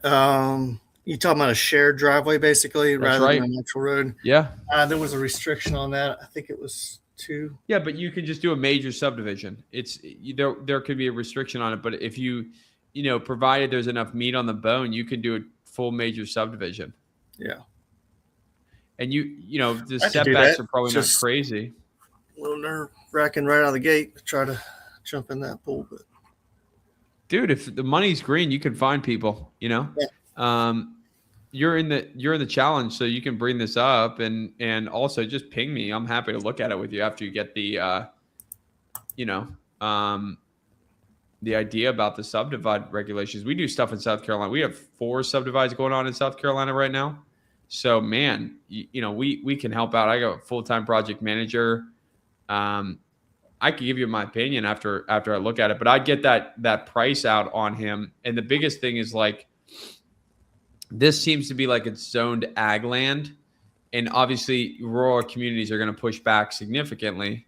You talking about a shared driveway, basically, That's rather right. than a natural road? Yeah. There was a restriction on that. I think it was 2. Yeah, but you can just do a major subdivision. There could be a restriction on it, but if you provided there's enough meat on the bone, you can do a full major subdivision. Yeah. And the I could do setbacks that. are probably Just- not crazy. A little nerve wracking right out of the gate to try to jump in that pool, but Dude, if the money's green, you can find people, Yeah. You're in the challenge, so you can bring this up and also just ping me. I'm happy to look at it with you after you get the the idea about the subdivide regulations. We do stuff in South Carolina. We have 4 subdivides going on in South Carolina right now. So man, we can help out. I got a full-time project manager. I could give you my opinion after I look at it, but I'd get that price out on him. And the biggest thing is like, this seems to be like it's zoned ag land, and obviously rural communities are going to push back significantly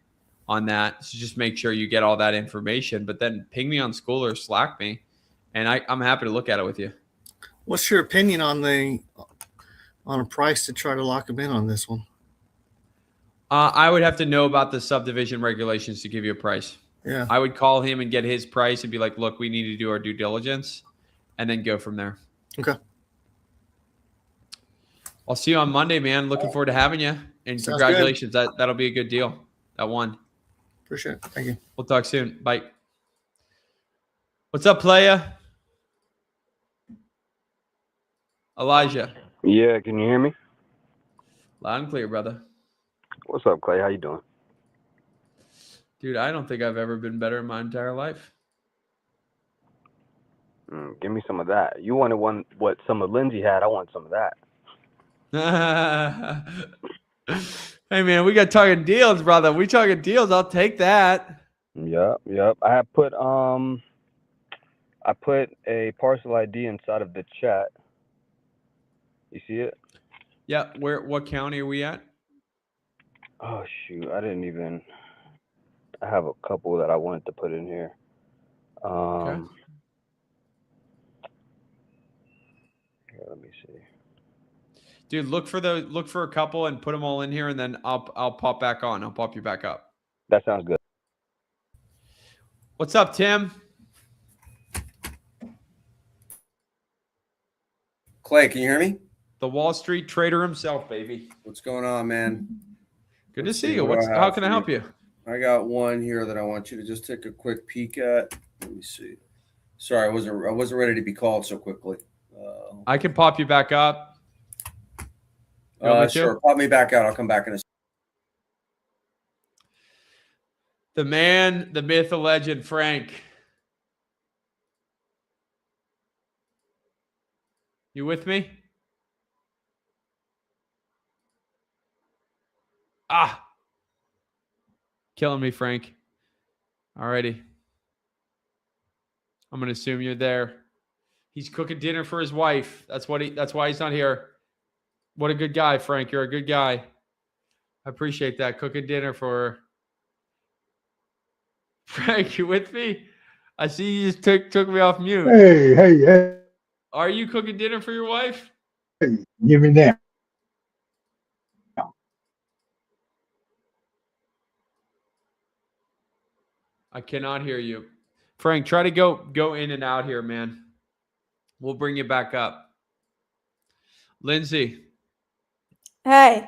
on that. So just make sure you get all that information, but then ping me on School or Slack me, and I'm happy to look at it with you. what's your opinion on a price to try to lock them in on this one? I would have to know about the subdivision regulations to give you a price. Yeah. I would call him and get his price and be like, look, we need to do our due diligence, and then go from there. Okay. I'll see you on Monday, man. Looking forward to having you, and Sounds congratulations. That'll be a good deal. That one. Appreciate it. Thank you. We'll talk soon. Bye. What's up, playa? Elijah. Yeah, can you hear me? Loud and clear, brother. What's up, Clay? How you doing? Dude, I don't think I've ever been better in my entire life. Give me some of that. You wanted what some of Lindsay had. I want some of that. Hey, man, we got talking deals, brother. We talking deals. I'll take that. Yep. I put a parcel ID inside of the chat. You see it? Yeah. What county are we at? Oh shoot, I have a couple that I wanted to put in here. Okay. Here, let me see. Dude, look for a couple and put them all in here, and then I'll pop back on. I'll pop you back up. That sounds good. What's up, Tim? Clay, can you hear me? The Wall Street trader himself, baby. What's going on, man? Good Let's to see see you. what I have How can I for help you. you? I got one here that I want you to just take a quick peek at. Let me see. Sorry, I wasn't ready to be called so quickly. I can pop you back up. You want me to? Sure. Pop me back out. I'll come back in a second. The man, the myth, the legend, Frank. You with me? Killing me, Frank. Alrighty. I'm gonna assume you're there. He's cooking dinner for his wife. That's why he's not here. What a good guy, Frank. You're a good guy. I appreciate that. Cooking dinner for her. Frank, you with me? I see you just took me off mute. Hey, Are you cooking dinner for your wife? give me that. I cannot hear you. Frank, try to go in and out here, man. We'll bring you back up. Lindsay, Hey.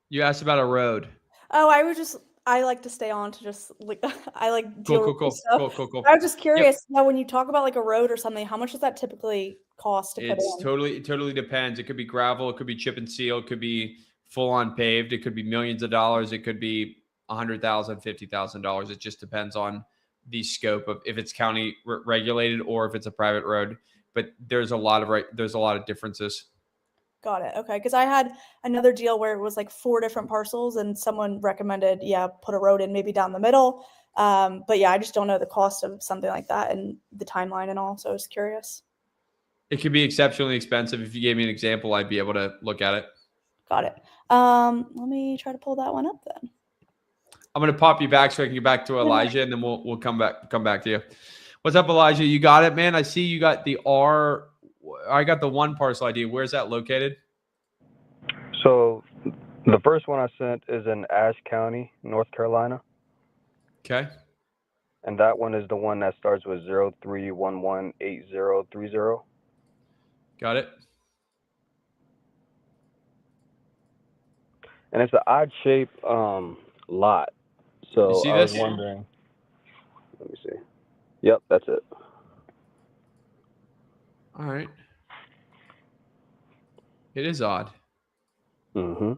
you asked about a road. Oh, I like to stay on to just like I like deal with Cool. this stuff. Cool. I was just curious. Now, when you talk about like a road or something, how much does that typically cost to put It's in? it totally depends. It could be gravel, it could be chip and seal, it could be full on paved, it could be millions of dollars, it could be $100,000, $50,000. It just depends on the scope of if it's county regulated or if it's a private road. But there's a lot of differences. Got it. Okay. Because I had another deal where it was like 4 different parcels and someone recommended, put a road in maybe down the middle. But yeah, I just don't know the cost of something like that and the timeline and all. So I was curious. It could be exceptionally expensive. If you gave me an example, I'd be able to look at it. Got it. Let me try to pull that one up then. I'm gonna pop you back so I can get back to Elijah, and then we'll come back to you. What's up, Elijah? You got it, man. I see you got the R. I got the 1 parcel ID. Where's that located? So the first one I sent is in Ashe County, North Carolina. Okay. And that one is the one that starts with 03118030. Got it. And it's an odd shape lot. So You see I was this? wondering. Let me see. Yep, that's it. All right. It is odd. Mm-hmm.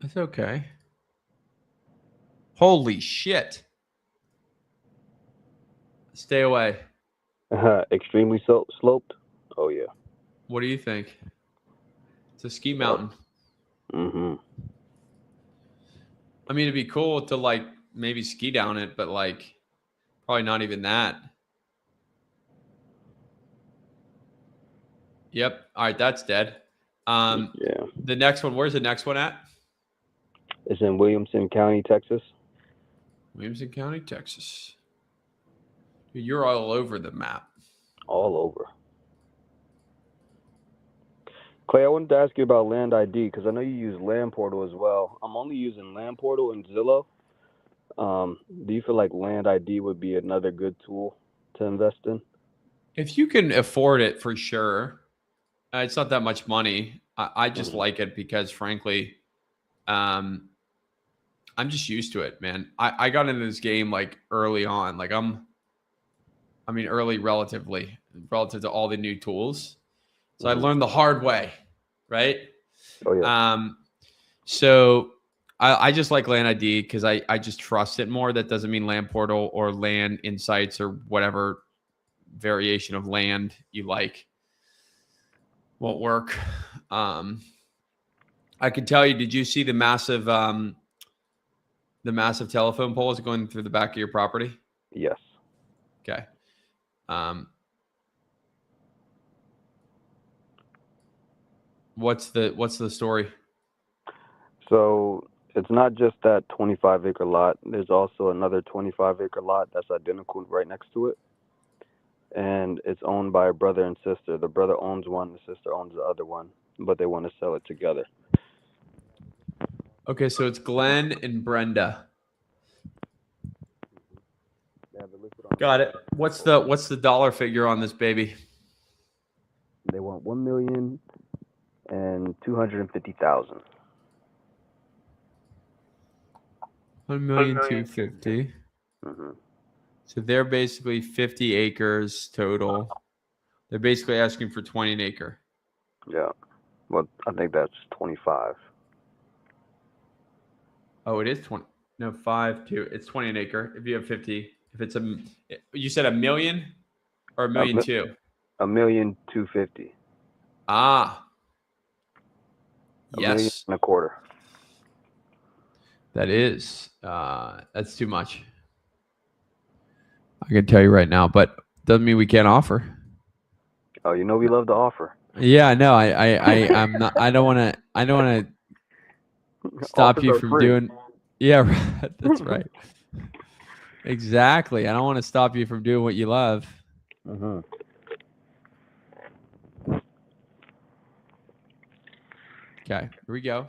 That's okay. Holy shit. Stay away. Extremely sloped. Oh yeah. What do you think? It's a ski mountain. Mm-hmm. I mean, it'd be cool to like maybe ski down it, but like probably not even that. Yep. All right, that's dead. Yeah. The next one, where's the next one at? It's in Williamson County, Texas. Williamson County, Texas. Dude, you're all over the map. All over. Clay, I wanted to ask you about Land ID because I know you use Land Portal as well. I'm only using Land Portal and Zillow. Do you feel like Land ID would be another good tool to invest in? If you can afford it, for sure. It's not that much money. I just like it because, frankly, I'm just used to it, man. I got into this game like early on. Like early relative to all the new tools. So I learned the hard way, right? Oh yeah. So I just like Land ID because I just trust it more. That doesn't mean Land Portal or Land Insights or whatever variation of land you like won't work. I can tell you, did you see the massive telephone poles going through the back of your property? Yes. Okay. What's the story? So it's not just that 25-acre lot. There's also another 25-acre lot that's identical right next to it. And it's owned by a brother and sister. The brother owns one, the sister owns the other one, but they want to sell it together. Okay, so it's Glenn and Brenda. Got it. What's the dollar figure on this baby? They want $1,250,000. 1,250,000. Mm-hmm. So they're basically 50 acres total. They're basically asking for 20 an acre. Yeah. Well, I think that's 25. Oh, it is 20. No, 5, 2. It's 20 an acre. If you have 50, if it's you said $1 million or $1.2 million? $1,250,000. Ah. Yes. $1.25 million. That is. That's too much. I can tell you right now, but doesn't mean we can't offer. Oh, you know we love to offer. Yeah, no, I'm not. I don't want to stop you from doing. Yeah, that's right. Exactly. I don't want to stop you from doing what you love. Mm-hmm. Okay, here we go.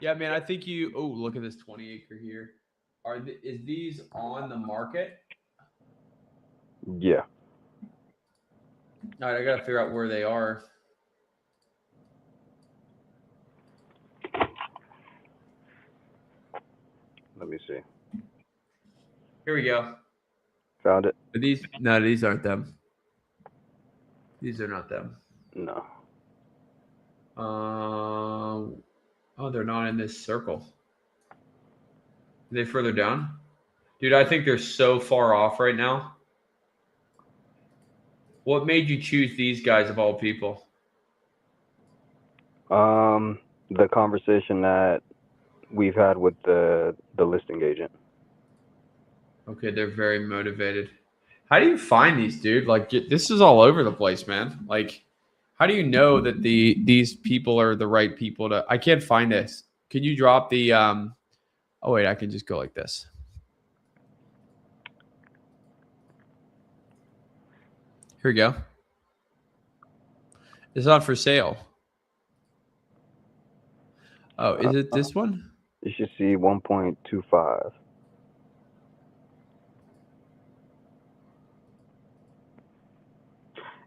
Yeah, man, I think you. Oh, look at this 20-acre here. Is these on the market? Yeah. All right, I gotta figure out where they are. Let me see. Here we go. Found it? These aren't them. These are not them. No. Oh, they're not in this circle. Are they further down? Dude, I think they're so far off right now. What made you choose these guys of all people? The conversation that we've had with the listing agent. Okay, they're very motivated. How do you find these, dude? Like, this is all over the place, man. Like, how do you know that these people are the right people to? I can't find this. Can you drop the? Oh wait, I can just go like this. Here we go. It's not for sale. Oh, is it this one? You should see 1.25.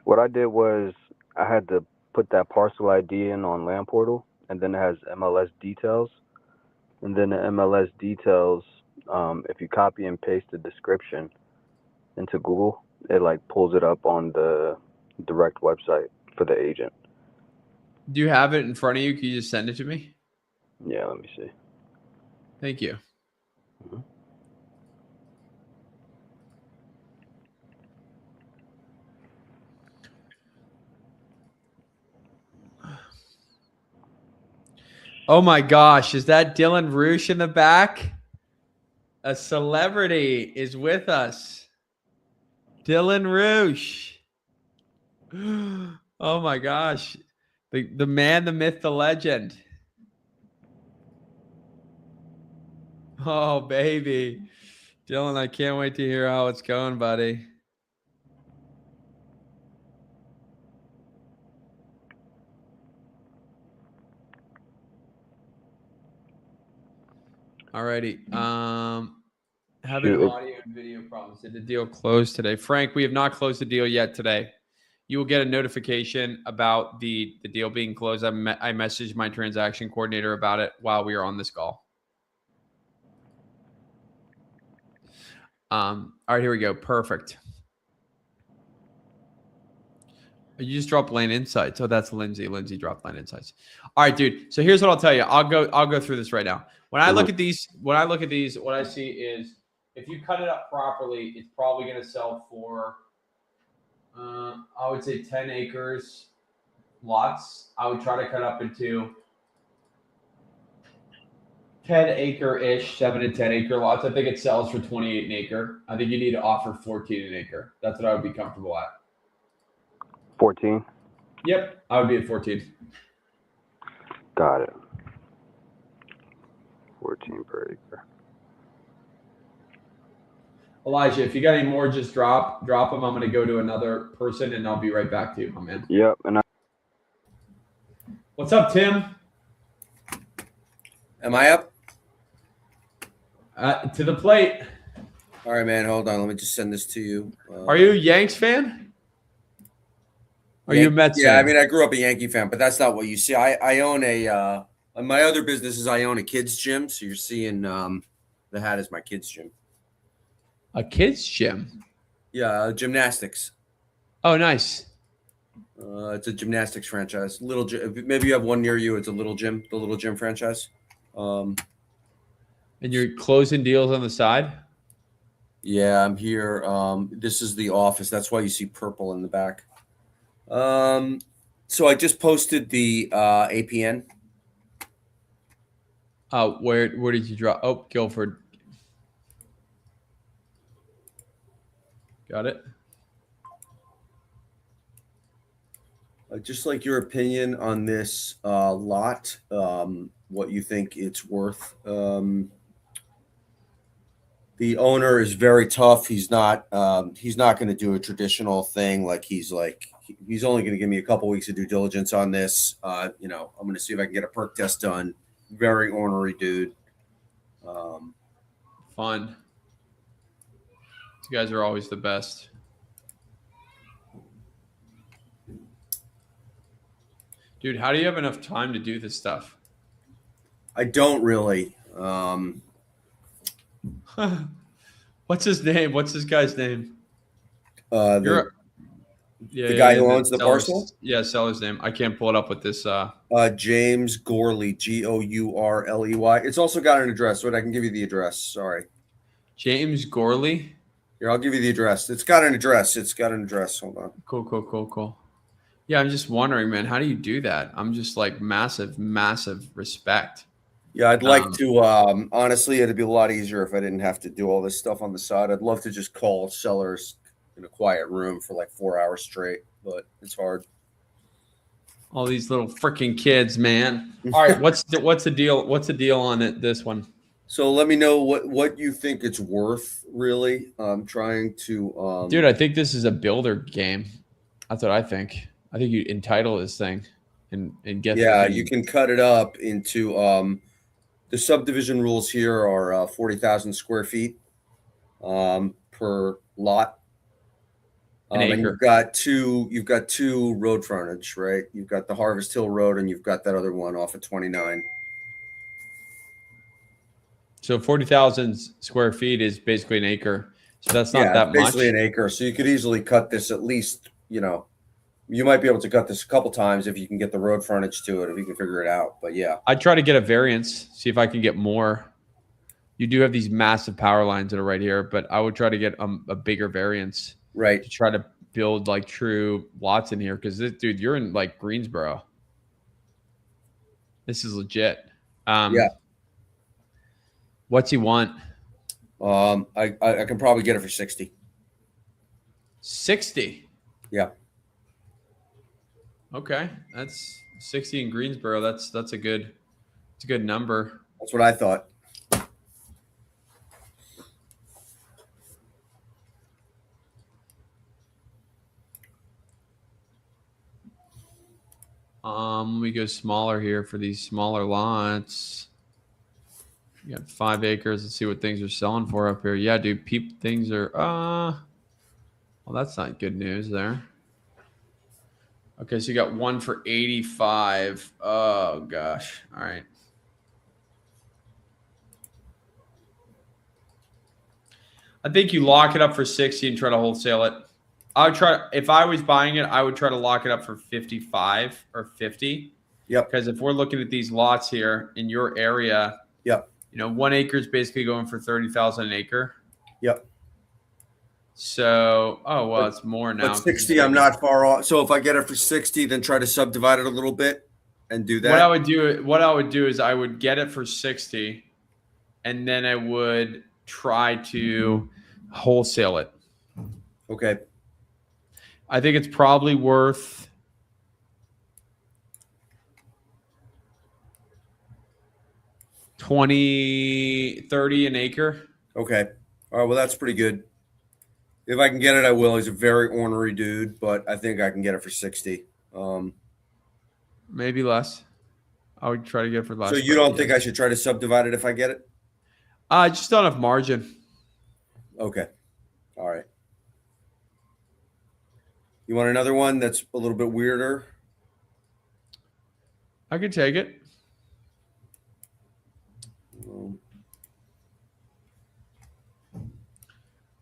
What I did was I had to put that parcel ID in on Land Portal, and then it has MLS details. And then the MLS details, if you copy and paste the description into Google, it like pulls it up on the direct website for the agent. Do you have it in front of you? Can you just send it to me? Yeah, let me see. Thank you. Mhm. Oh my gosh, is that Dylan Roosh in the back? A celebrity is with us. Dylan Roosh. Oh my gosh. The man, the myth, the legend. Oh, baby. Dylan, I can't wait to hear how it's going, buddy. Alrighty. Having Shoot. audio and video problems. Did the deal close today? Frank, we have not closed the deal yet today. You will get a notification about the deal being closed. I messaged my transaction coordinator about it while we were on this call. All right, here we go. Perfect. You just dropped Lane Insights. Oh, that's Lindsay. Lindsay dropped Lane Insights. All right, dude. So here's what I'll tell you. I'll go through this right now. When I look at these, what I see is if you cut it up properly, it's probably going to sell for I would say 10 acres lots. I would try to cut up into 10 acre-ish, 7 to 10 acre lots. I think it sells for 28 an acre. I think you need to offer 14 an acre. That's what I would be comfortable at. 14. Yep, I would be at 14. Got it. 14 per acre. Elijah, if you got any more, just drop them. I'm going to go to another person, and I'll be right back to you, my man. Yep. And What's up, Tim? Am I up? To the plate. All right, man. Hold on. Let me just send this to you. Are you a Yanks fan? Are you a Mets Yeah, fan? I mean, I grew up a Yankee fan, but that's not what you see. I own my other business is I own a kids gym. So you're seeing the hat is my kids gym. A kids gym? Yeah, gymnastics. Oh, nice. It's a gymnastics franchise. Maybe you have one near you. It's a little gym, the little gym franchise. And you're closing deals on the side? Yeah, I'm here. This is the office. That's why you see purple in the back. So I just posted the APN. Where did you drop? Oh, Guilford. Got it. Just like your opinion on this lot, what you think it's worth. The owner is very tough. He's not going to do a traditional thing. He's only going to give me a couple weeks of due diligence on this. I'm going to see if I can get a perk test done. Very ornery dude. Fun. You guys are always the best. Dude, how do you have enough time to do this stuff? I don't really. What's his name? What's this guy's name? The guy who owns the parcel? Yeah, seller's name. I can't pull it up with this. James Gorley, Gourley. It's also got an address, but I can give you the address. Sorry. James Gorley? Here, I'll give you the address. It's got an address. Hold on. Cool. Yeah, I'm just wondering, man, how do you do that? I'm just like massive respect. Yeah, I'd like to. Honestly, it'd be a lot easier if I didn't have to do all this stuff on the side. I'd love to just call sellers in a quiet room for like 4 hours straight, but it's hard. All these little freaking kids, man. All right, what's the deal? What's the deal on it? This one. So let me know what you think it's worth. Really, I'm trying to. Dude, I think this is a builder game. That's what I think. I think you entitle this thing and get. Yeah, you can cut it up into. The subdivision rules here are 40,000 square feet per lot. An acre. And you've got two road frontage, right? You've got the Harvest Hill Road, and you've got that other one off of 29. So 40,000 square feet is basically an acre. So that's not that much. Basically an acre. So you could easily cut this at least, you might be able to cut this a couple times if you can get the road frontage to it, if you can figure it out. But yeah. I'd try to get a variance, see if I can get more. You do have these massive power lines that are right here, but I would try to get a bigger variance. Right. To try to build like true lots in here. Because dude, you're in like Greensboro. This is legit. Yeah. What's he want? I can probably get it for 60. 60? Yeah. Okay. That's 60 in Greensboro. That's a good number. That's what I thought. Let me go smaller here for these smaller lots. You got 5 acres. Let's see what things are selling for up here. Yeah, dude, things are well, that's not good news there. Okay, so you got one for 85. Oh gosh. All right. I think you lock it up for 60 and try to wholesale it. I would try, if I was buying it, I would try to lock it up for 55 or 50. Yep. Because if we're looking at these lots here in your area, yep. 1 acre is basically going for 30,000 an acre. Yep. So, it's more now. But 60, I'm not far off. So if I get it for 60, then try to subdivide it a little bit and do that. What I would do is I would get it for 60, and then I would try to wholesale it. Okay. I think it's probably worth $20-30 an acre. Okay. All right. Well, that's pretty good. If I can get it, I will. He's a very ornery dude, but I think I can get it for 60. Maybe less. I would try to get it for less. So you don't think I should try to subdivide it if I get it? I just don't have margin. Okay. All right. You want another one that's a little bit weirder? I could take it.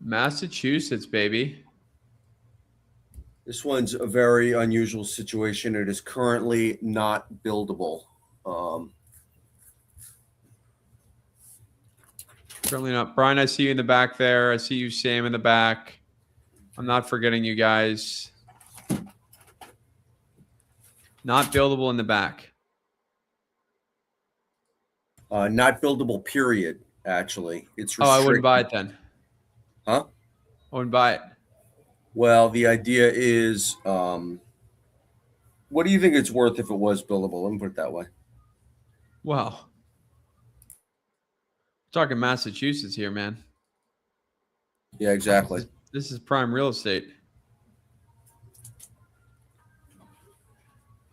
Massachusetts, baby. This one's a very unusual situation. It is currently not buildable. Currently not. Brian, I see you in the back there. I see you, Sam, in the back. I'm not forgetting you guys. Not buildable in the back. Not buildable, period, actually. It's I wouldn't buy it then. Huh? I wouldn't buy it. Well, the idea is, what do you think it's worth if it was buildable? Let me put it that way. Wow. We're talking Massachusetts here, man. Yeah, exactly. This is prime real estate.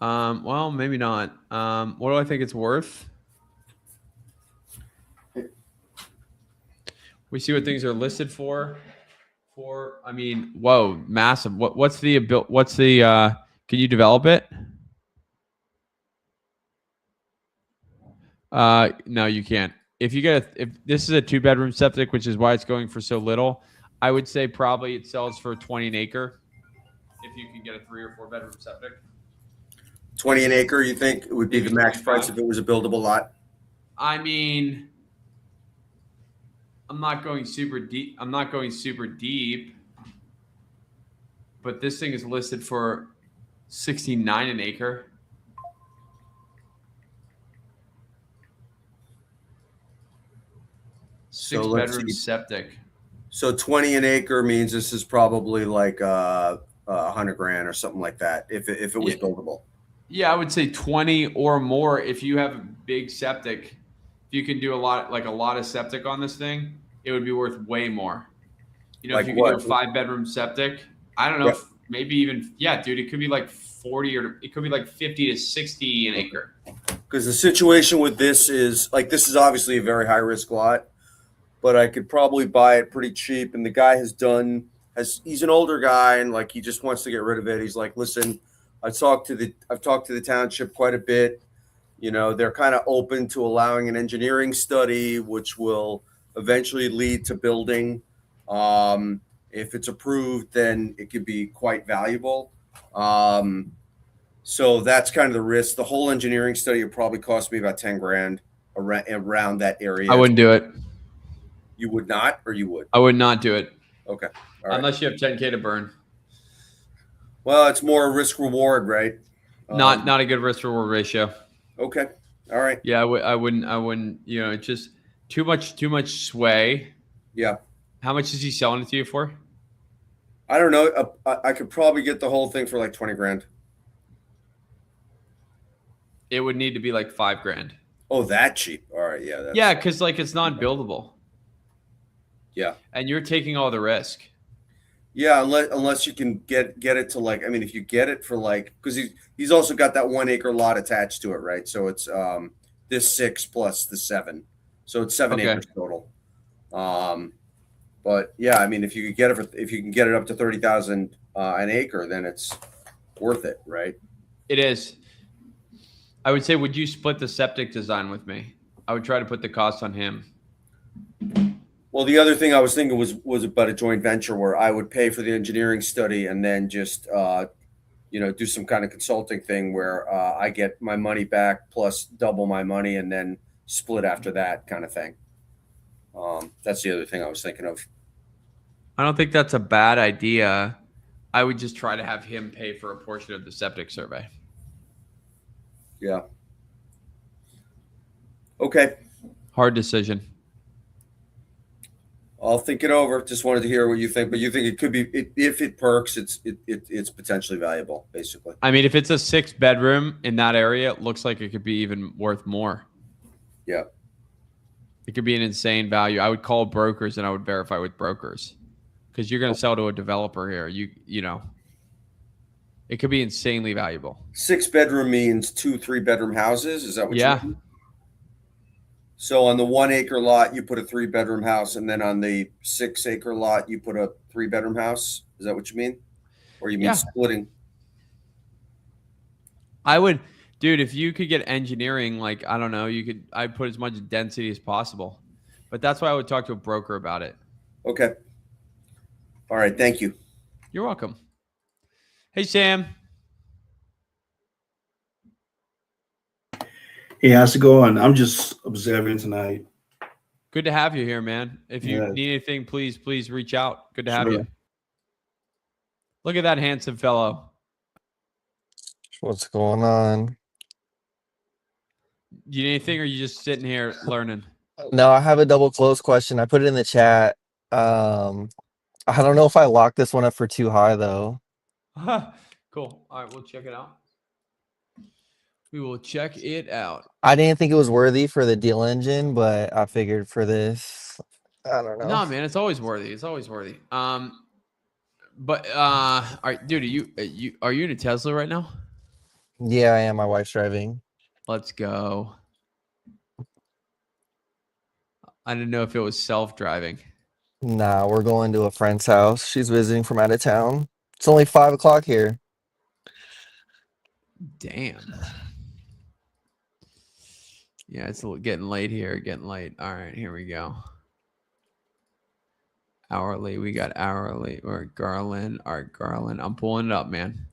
Well, maybe not. What do I think it's worth? We see what things are listed for. Whoa, massive. What's the can you develop it? No, you can't. If this is a 2-bedroom septic, which is why it's going for so little, I would say probably it sells for 20 an acre. If you can get a 3 or 4 bedroom septic. 20 an acre, you think it would be the max price if it was a buildable lot? I'm I'm not going super deep. But this thing is listed for 69 an acre. Six let's bedroom see. septic. So 20 an acre means this is probably like 100 grand or something like that if it was buildable. Yeah, I would say 20 or more if you have a big septic. If you can do a lot of septic on this thing, it would be worth way more. You know, Like if you can what? do a 5-bedroom septic, I don't know, Yep. if maybe even dude, it could be like 40 or it could be like 50 to 60 an acre. Because the situation with this is like this is obviously a very high risk lot, but I could probably buy it pretty cheap. And the guy he's an older guy and like he just wants to get rid of it. He's like, listen, I've talked to the township quite a bit. You know, they're kind of open to allowing an engineering study, which will eventually lead to building. If it's approved, then it could be quite valuable. So that's kind of the risk. The whole engineering study would probably cost me about 10 grand around that area. I wouldn't do it. You would not, or you would? I would not do it. Okay. All right. Unless you have 10K to burn. Well, it's more risk reward, right? Not a good risk reward ratio. Okay. All right. Yeah, I wouldn't, you know, it's just too much sway. Yeah. How much is he selling it to you for? I don't know. I could probably get the whole thing for like 20 grand. It would need to be like 5 grand. Oh, that cheap. All right. Yeah. Yeah, because like it's non-buildable. Yeah. And you're taking all the risk. Yeah, unless you can get it to like, I mean, if you get it for like, because he's also got that 1 acre lot attached to it, right? So it's this 6 plus the 7, so it's 7 acres total. But yeah, I mean, if you can get it up to 30,000 an acre, then it's worth it, right? It is. I would say, would you split the septic design with me? I would try to put the cost on him. Well, the other thing I was thinking was about a joint venture where I would pay for the engineering study and then just do some kind of consulting thing where I get my money back plus double my money and then split after that kind of thing. That's the other thing I was thinking of. I don't think that's a bad idea. I would just try to have him pay for a portion of the septic survey. Yeah. Okay. Hard decision. I'll think it over. Just wanted to hear what you think, but you think it could be if it perks, it's potentially valuable, basically. I mean, if it's a 6-bedroom in that area, it looks like it could be even worth more. Yeah. It could be an insane value. I would call brokers and I would verify with brokers because you're going to sell to a developer here. You know, it could be insanely valuable. 6-bedroom means 2 3-bedroom houses. Is that what you mean? So on the 1 acre lot, you put a 3-bedroom house, and then on the 6 acre lot, you put a 3-bedroom house. Is that what you mean? Or you mean splitting? I would, dude, if you could get engineering, like, I don't know, I'd put as much density as possible. But that's why I would talk to a broker about it. Okay. All right. Thank you. You're welcome. Hey, Sam. Hey, how's it going? I'm just observing tonight. Good to have you here, man. If you need anything, please reach out. Good to have you. Look at that handsome fellow. What's going on? You need anything, or you just sitting here learning? No, I have a double close question. I put it in the chat. I don't know if I locked this one up for too high though. Cool. All right, we'll check it out. We will check it out. I didn't think it was worthy for the deal engine, but I figured for this, I don't know. No, man, it's always worthy. It's always worthy. But all right, dude, are you in a Tesla right now? Yeah, I am. My wife's driving. Let's go. I didn't know if it was self-driving. Nah, we're going to a friend's house. She's visiting from out of town. It's only 5 o'clock here. Damn. Yeah, it's getting late here. Getting late. All right, here we go. Hourly. We got hourly or Garland. All right, Garland. I'm pulling it up, man.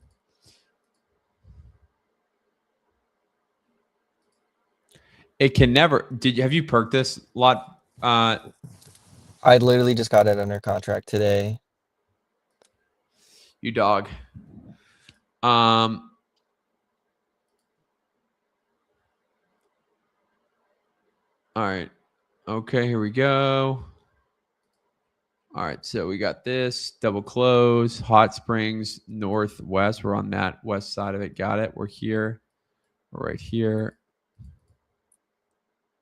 It can never. Have you perked this lot, I literally just got it under contract today. You dog. All right. Okay, here we go. All right, so we got this double close, Hot Springs Northwest. We're on that west side of it. Got it. We're here. We're right here.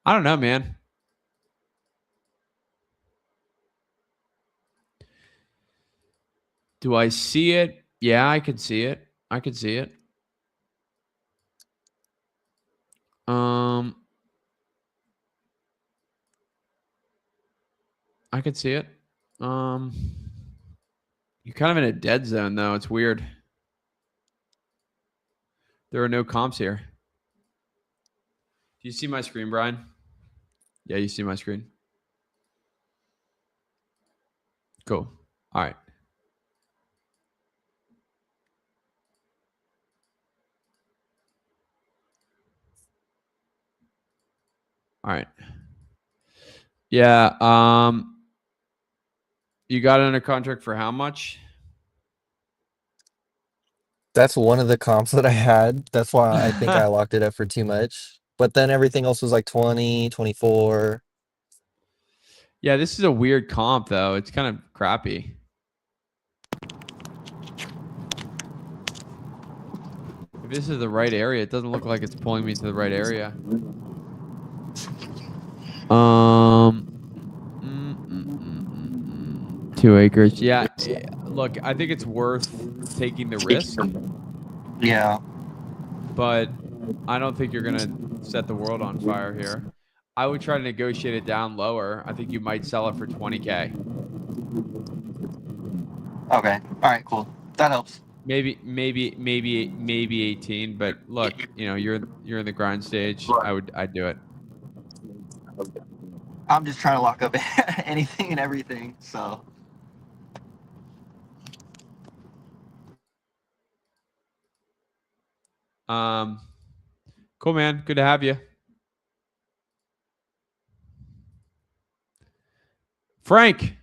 I don't know, man. Do I see it? Yeah, I can see it. I can see it. I could see it. You're kind of in a dead zone, though. It's weird. There are no comps here. Do you see my screen, Brian? Yeah, you see my screen. Cool. All right. All right. Yeah. You got it under contract for how much? That's one of the comps that I had. That's why I think I locked it up for too much. But then everything else was like 20, 24. Yeah, this is a weird comp, though. It's kind of crappy. If this is the right area, it doesn't look like it's pulling me to the right area. 2 acres. Yeah. Look, I think it's worth taking the risk. Yeah. But I don't think you're going to set the world on fire here. I would try to negotiate it down lower. I think you might sell it for 20K. Okay. All right, cool. That helps. Maybe 18, but look, you're in the grind stage. I'd do it. I'm just trying to lock up anything and everything, so. Cool, man. Good to have you. Frank.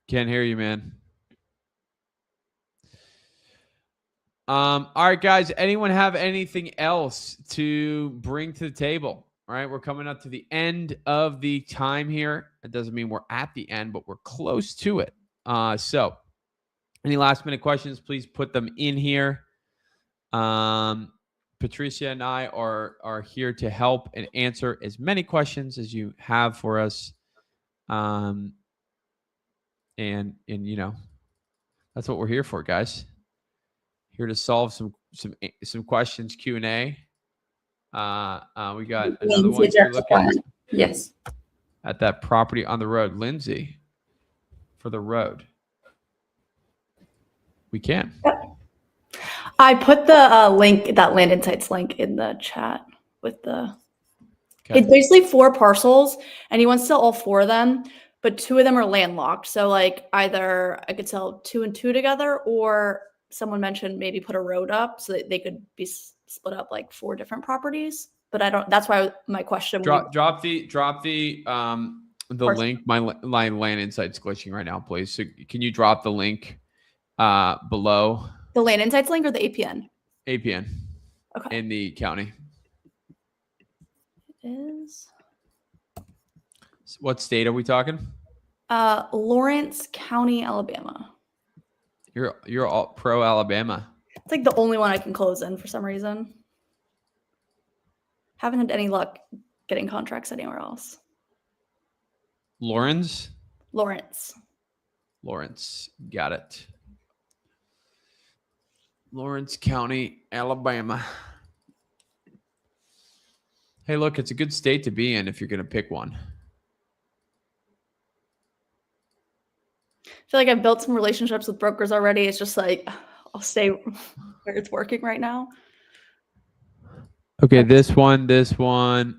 Can't hear you, man. All right, guys. Anyone have anything else to bring to the table? All right, we're coming up to the end of the time here. It doesn't mean we're at the end, but we're close to it. So any last minute questions, please put them in here. Patricia and I are here to help and answer as many questions as you have for us. And that's what we're here for, guys. Here to solve some questions, Q&A. We got another one. Yes. At that property on the road, Lindsay, for the road. We can. I put the link, that Land Insights link, in the chat with the. Okay. It's basically 4 parcels, and he wants to sell all 4 of them, but 2 of them are landlocked. So like either I could sell 2 and 2 together, or someone mentioned maybe put a road up so that they could be split up like 4 different properties. But I don't. That's why my question. Drop the link. My Land Insights glitching right now, please. So can you drop the link below? The Land Insights link or the APN? APN. Okay. In the county. It is. What state are we talking? Lawrence County, Alabama. You're all pro Alabama. It's like the only one I can close in for some reason. Haven't had any luck getting contracts anywhere else. Lawrence. Got it. Lawrence County, Alabama. Hey, look, it's a good state to be in if you're going to pick one. I feel like I've built some relationships with brokers already. It's just like, I'll stay where it's working right now. Okay, this one.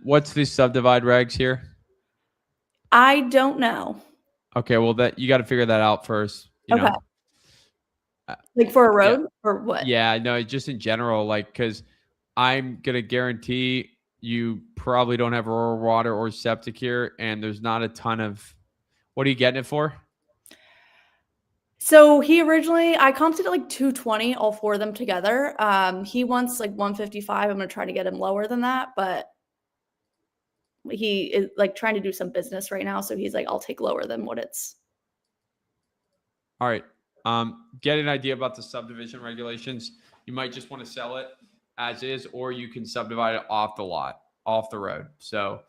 What's the subdivide regs here? I don't know. Okay, well, that you got to figure that out first. Okay. Like for a road or what? Yeah, no, just in general, like, because I'm gonna guarantee you probably don't have rural water or septic here, and there's not a ton of. What are you getting it for? So he originally, I comped it at like 220, all four of them together. He wants like 155. I'm gonna try to get him lower than that, but he is like trying to do some business right now, so he's like, I'll take lower than what it's. All right. Get an idea about the subdivision regulations. You might just want to sell it as is, or you can subdivide it off the lot, off the road. So,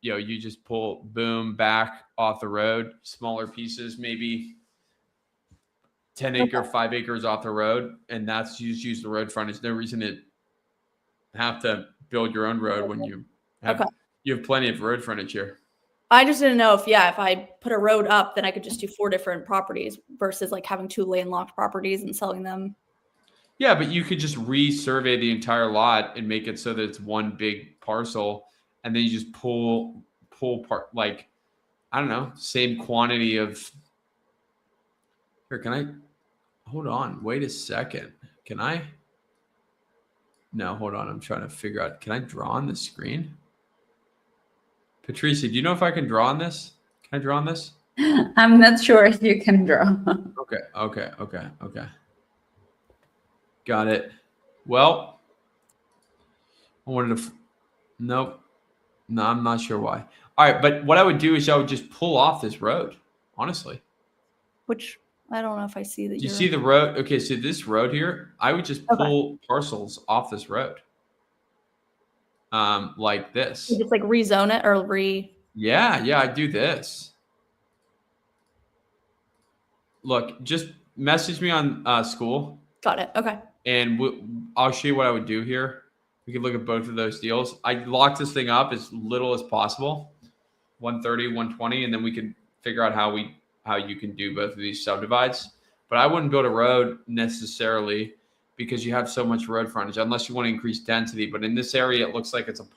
you just pull boom back off the road, smaller pieces, maybe 10 acre, 5 acres off the road. And that's use the road frontage. No reason to have to build your own road when you have plenty of road frontage here. I just didn't know if I put a road up, then I could just do 4 different properties versus like having 2 landlocked properties and selling them. Yeah, but you could just resurvey the entire lot and make it so that it's one big parcel, and then you just pull part, like, I don't know, same quantity of. Here, can I hold on? Wait a second. Can I? No, hold on. I'm trying to figure out. Can I draw on the screen? Patricia, do you know if I can draw on this? Can I draw on this? I'm not sure if you can draw. Okay. Got it. Well, I wanted to. Nope. No, I'm not sure why. All right, but what I would do is I would just pull off this road, honestly. Which I don't know if I see that. Do you see the road? Okay, so this road here, I would just pull parcels off this road. Like this. You just like rezone it or Yeah, I do this. Look, just message me on school. Got it. Okay. And I'll show you what I would do here. We can look at both of those deals. I locked this thing up as little as possible, 130, 120, and then we can figure out how you can do both of these subdivides. But I wouldn't build a road necessarily because you have so much road frontage, unless you want to increase density. But in this area, it looks like it's an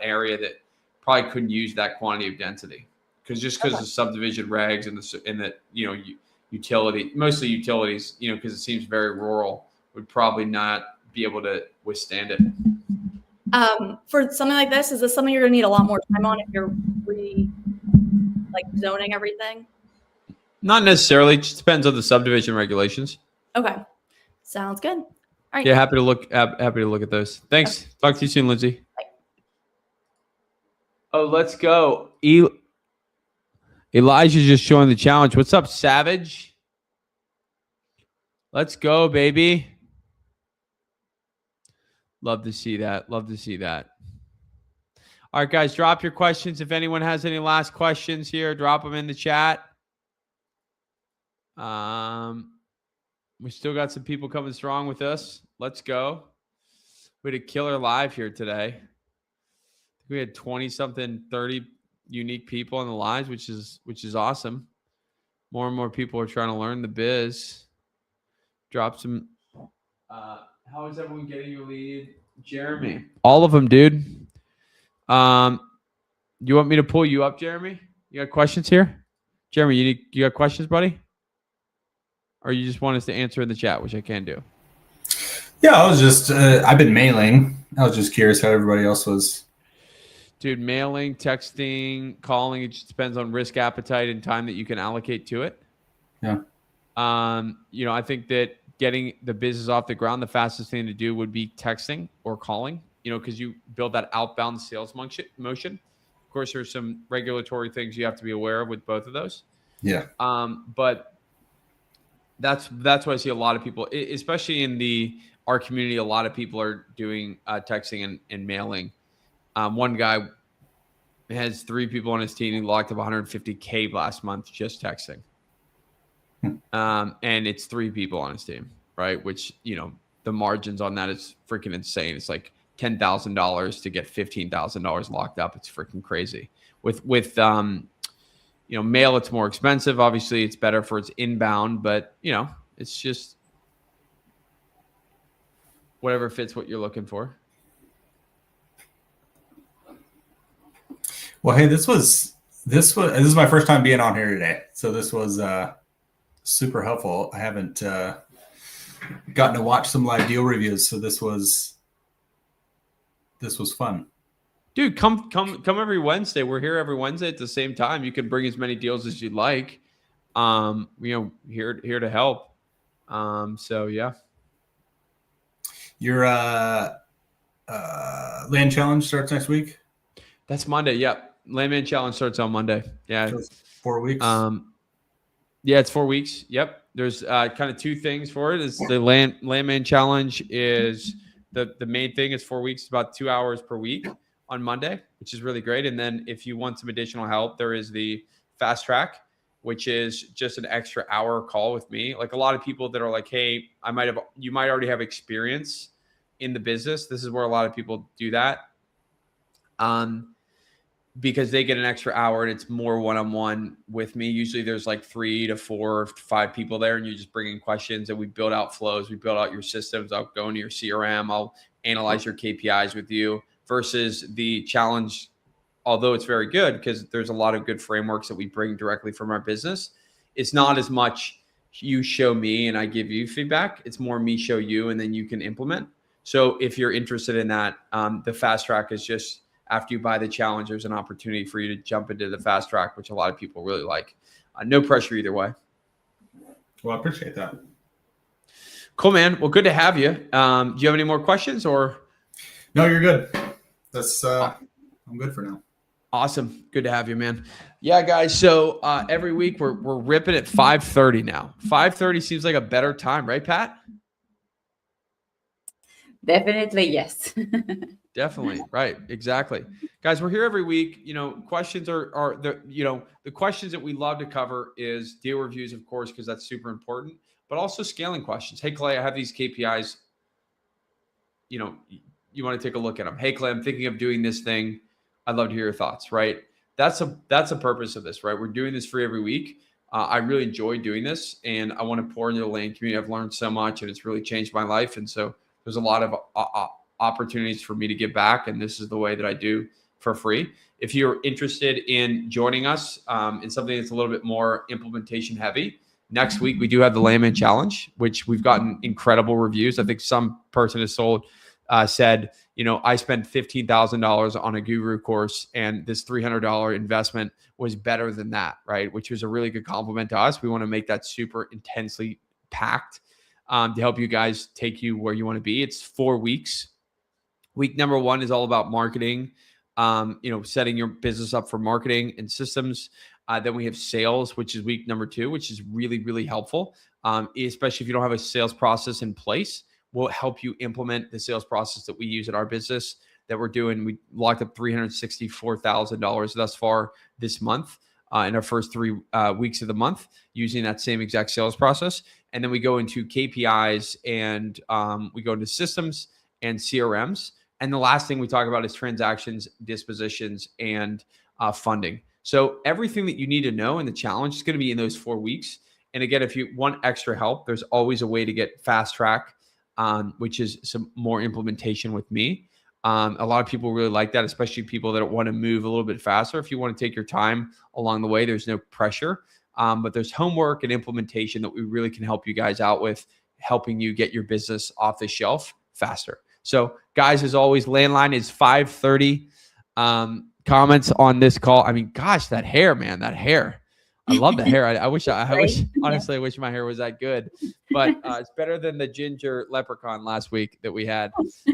area that probably couldn't use that quantity of density because of subdivision regs and the utility, mostly utilities, because it seems very rural, would probably not be able to withstand it. For something like this, is this something you're gonna need a lot more time on if you're zoning everything? Not necessarily. It just depends on the subdivision regulations. Okay. Sounds good. All right. Yeah, happy to look at those. Thanks. Okay. Talk to you soon, Lindsay. Bye. Oh, let's go. Elijah just joined the challenge. What's up, Savage? Let's go, baby. Love to see that. All right, guys, drop your questions. If anyone has any last questions here, drop them in the chat. We still got some people coming strong with us. Let's go. We had a killer live here today. We had 20-something, 30 unique people in the lives, which is awesome. More and more people are trying to learn the biz. Drop some. How is everyone getting your lead, Jeremy? All of them, dude. You want me to pull you up, Jeremy? You got questions here, Jeremy? You got questions, buddy? Or you just want us to answer in the chat, which I can do. Yeah, I was just, I've been mailing. I was just curious how everybody else was. Dude, mailing, texting, calling, it just depends on risk appetite and time that you can allocate to it. Yeah. I think that getting the business off the ground, the fastest thing to do would be texting or calling, because you build that outbound sales motion. Of course, there's some regulatory things you have to be aware of with both of those. Yeah. But that's why I see a lot of people, especially in our community, a lot of people are doing texting and mailing. One guy has 3 people on his team. He locked up $150K last month just texting. And it's 3 people on his team, right? Which, the margins on that is freaking insane. It's like $10,000 to get $15,000 locked up. It's freaking crazy. With mail, it's more expensive. Obviously, it's better for its inbound, but it's just whatever fits what you're looking for. Well, hey, this is my first time being on here today, so this was super helpful. I haven't gotten to watch some live deal reviews, so this was fun. Dude, come every Wednesday. We're here every Wednesday at the same time. You can bring as many deals as you'd like. Here to help. So yeah. Your land challenge starts next week. That's Monday. Yep. Landman challenge starts on Monday. Yeah. So it's 4 weeks. Yeah, it's 4 weeks. Yep. There's kind of two things for it. Is the Landman challenge is the main thing is 4 weeks, about 2 hours per week on Monday, which is really great. And then if you want some additional help, there is the fast track, which is just an extra hour call with me. Like a lot of people that are like, hey, you might already have experience in the business. This is where a lot of people do that. Because they get an extra hour and it's more one-on-one with me. Usually there's like 3 to 4 to 5 people there, and you just bring in questions and we build out flows. We build out your systems. I'll go into your CRM. I'll analyze your KPIs with you versus the challenge. Although it's very good because there's a lot of good frameworks that we bring directly from our business. It's not as much you show me and I give you feedback. It's more me show you and then you can implement. So if you're interested in that, the fast track is just after you buy the challenge, there's an opportunity for you to jump into the fast track, which a lot of people really like. No pressure either way. Well, I appreciate that. Cool, man. Well, good to have you. Do you have any more questions or? No, you're good. I'm good for now. Awesome. Good to have you, man. Yeah, guys. So every week we're ripping at 5:30 now. 5:30 seems like a better time, right, Pat? Definitely, yes. Definitely. Right. Exactly. Guys, we're here every week. Questions are the questions that we love to cover is deal reviews, of course, because that's super important, but also scaling questions. Hey, Clay, I have these KPIs. You want to take a look at them. Hey, Clay, I'm thinking of doing this thing. I'd love to hear your thoughts, right? That's a purpose of this, right? We're doing this free every week. I really enjoy doing this, and I want to pour into the Land community. I've learned so much, and it's really changed my life. And so there's a lot of opportunities for me to give back, and this is the way that I do for free. If you're interested in joining us in something that's a little bit more implementation heavy, next week we do have the Landman Challenge, which we've gotten incredible reviews. I think some person has said, I spent $15,000 on a guru course and this $300 investment was better than that, right? Which was a really good compliment to us. We want to make that super intensely packed to help you guys take you where you want to be. It's 4 weeks. Week number 1 is all about marketing, setting your business up for marketing and systems. Then we have sales, which is week number 2, which is really, really helpful, especially if you don't have a sales process in place. We'll help you implement the sales process that we use at our business that we're doing. We locked up $364,000 thus far this month in our first 3 weeks of the month using that same exact sales process. And then we go into KPIs and we go into systems and CRMs. And the last thing we talk about is transactions, dispositions, and funding. So everything that you need to know in the challenge is going to be in those 4 weeks. And again, if you want extra help, there's always a way to get fast track, which is some more implementation with me. A lot of people really like that, especially people that want to move a little bit faster. If you want to take your time along the way, there's no pressure. But there's homework and implementation that we really can help you guys out with, helping you get your business off the shelf faster. So guys, as always, landline is 5:30. Comments on this call. I mean, gosh, that hair, man, that hair. I love the hair. I wish, honestly, I wish my hair was that good, but it's better than the ginger leprechaun last week that we had,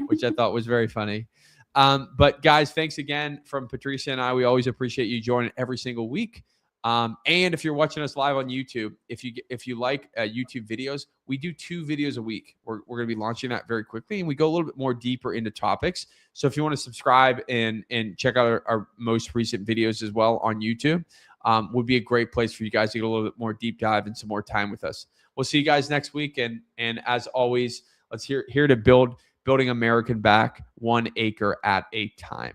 which I thought was very funny. But guys, thanks again from Patricia and I. We always appreciate you joining every single week. And if you're watching us live on YouTube, if you like YouTube videos, we do 2 videos a week. We're going to be launching that very quickly, and we go a little bit more deeper into topics. So if you want to subscribe and check out our most recent videos as well on YouTube, would be a great place for you guys to get a little bit more deep dive and some more time with us. We'll see you guys next week. And as always, let's here to building American back 1 acre at a time.